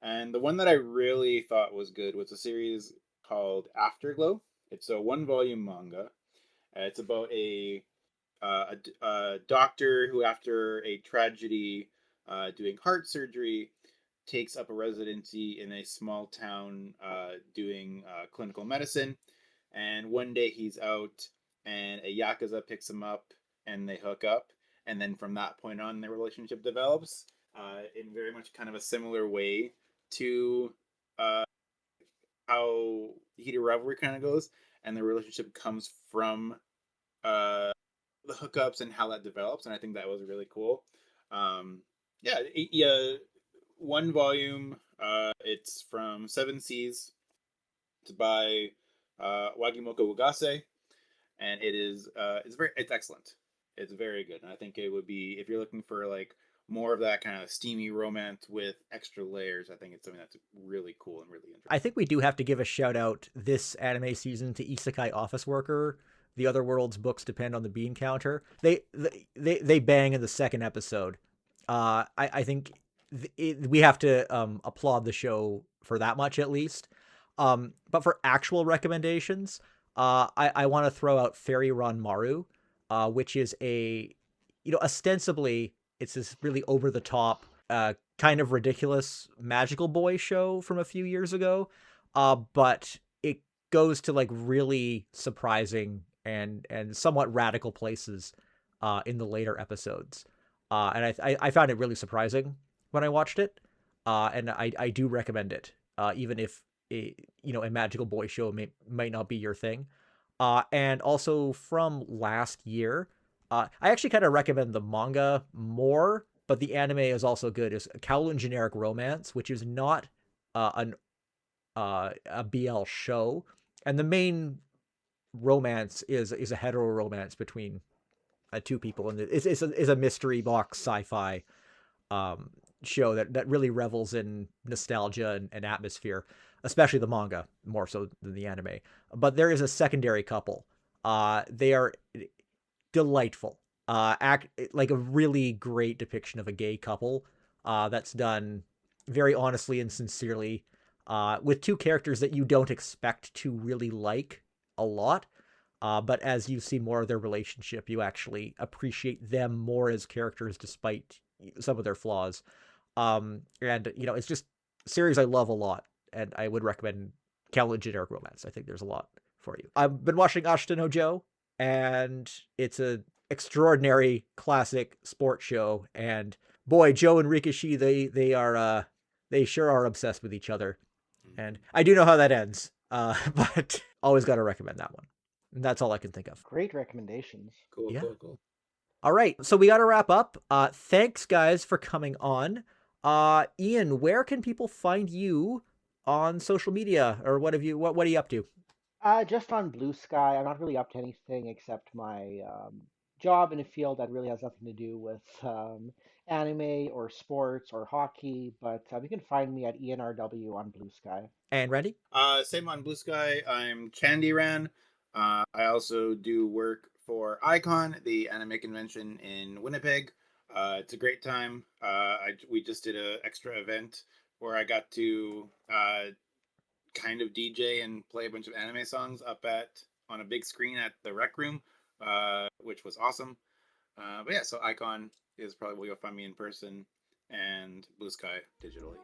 And the one that I really thought was good was a series called Afterglow. It's a one volume manga. It's about a doctor who, after a tragedy, doing heart surgery, takes up a residency in a small town doing clinical medicine. And one day he's out, and a yakuza picks him up, and they hook up. And then from that point on, their relationship develops in very much kind of a similar way to uh, how Heated Rivalry kind of goes. And the relationship comes from uh, the hookups and how that develops, and I think that was really cool. Yeah, yeah, one volume. It's from Seven Seas. It's by Wagimoto Ugase, and it's excellent. It's very good, and I think it would be, if you're looking for like more of that kind of steamy romance with extra layers, I think it's something that's really cool and really interesting. I think we do have to give a shout out this anime season to Isekai Office Worker. The Other World's books depend on the bean counter. They bang in the second episode. I think we have to applaud the show for that much at least. But for actual recommendations, I want to throw out Fairy Ron Maru, which is ostensibly it's this really over the top, kind of ridiculous magical boy show from a few years ago. But it goes to like really surprising and somewhat radical places in the later episodes. And I found it really surprising when I watched it. And I do recommend it, even if a magical boy show might not be your thing. And also from last year, I actually kind of recommend the manga more, but the anime is also good. Is Kowloon Generic Romance, which is not a BL show, and the main romance is a hetero romance between two people, and it's a mystery box sci-fi show that really revels in nostalgia and atmosphere, especially the manga more so than the anime. But there is a secondary couple. They are delightful. Act like a really great depiction of a gay couple that's done very honestly and sincerely, with two characters that you don't expect to really like a lot. But as you see more of their relationship, you actually appreciate them more as characters despite some of their flaws. And it's just a series I love a lot, and I would recommend Kowloon Generic Romance. I think there's a lot for you. I've been watching Ashita no Joe, and it's a extraordinary classic sports show, and boy, Joe and Rikishi, they sure are obsessed with each other. And I do know how that ends, but always got to recommend that one. And that's all I can think of. Great recommendations. Cool, Yeah. cool. All right, so we got to wrap up. Thanks, guys, for coming on. Ian, where can people find you on social media, or what are you up to? Just on Blue Sky. I'm not really up to anything except my job in a field that really has nothing to do with anime or sports or hockey. But you can find me at ENRW on Blue Sky. And Randy? Same on Blue Sky. I'm Candyran. I also do work for Icon, the anime convention in Winnipeg. It's a great time. We just did an extra event where I got to kind of DJ and play a bunch of anime songs up on a big screen at the Rec Room, which was awesome. But yeah, so Icon is probably where you'll find me in person, and Blue Sky digitally.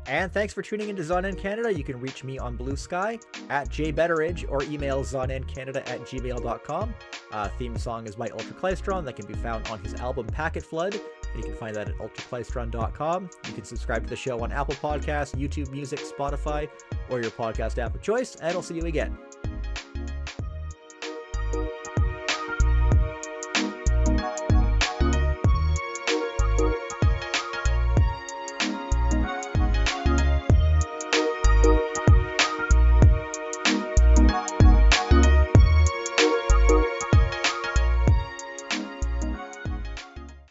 And thanks for tuning into Zannen Canada. You can reach me on Blue Sky at jbetteridge or email zannencanada@gmail.com. Theme song is by Ultraclystron that can be found on his album Packet Flood. And you can find that at ultraclystron.com. You can subscribe to the show on Apple Podcasts, YouTube Music, Spotify, or your podcast app of choice. And I'll see you again.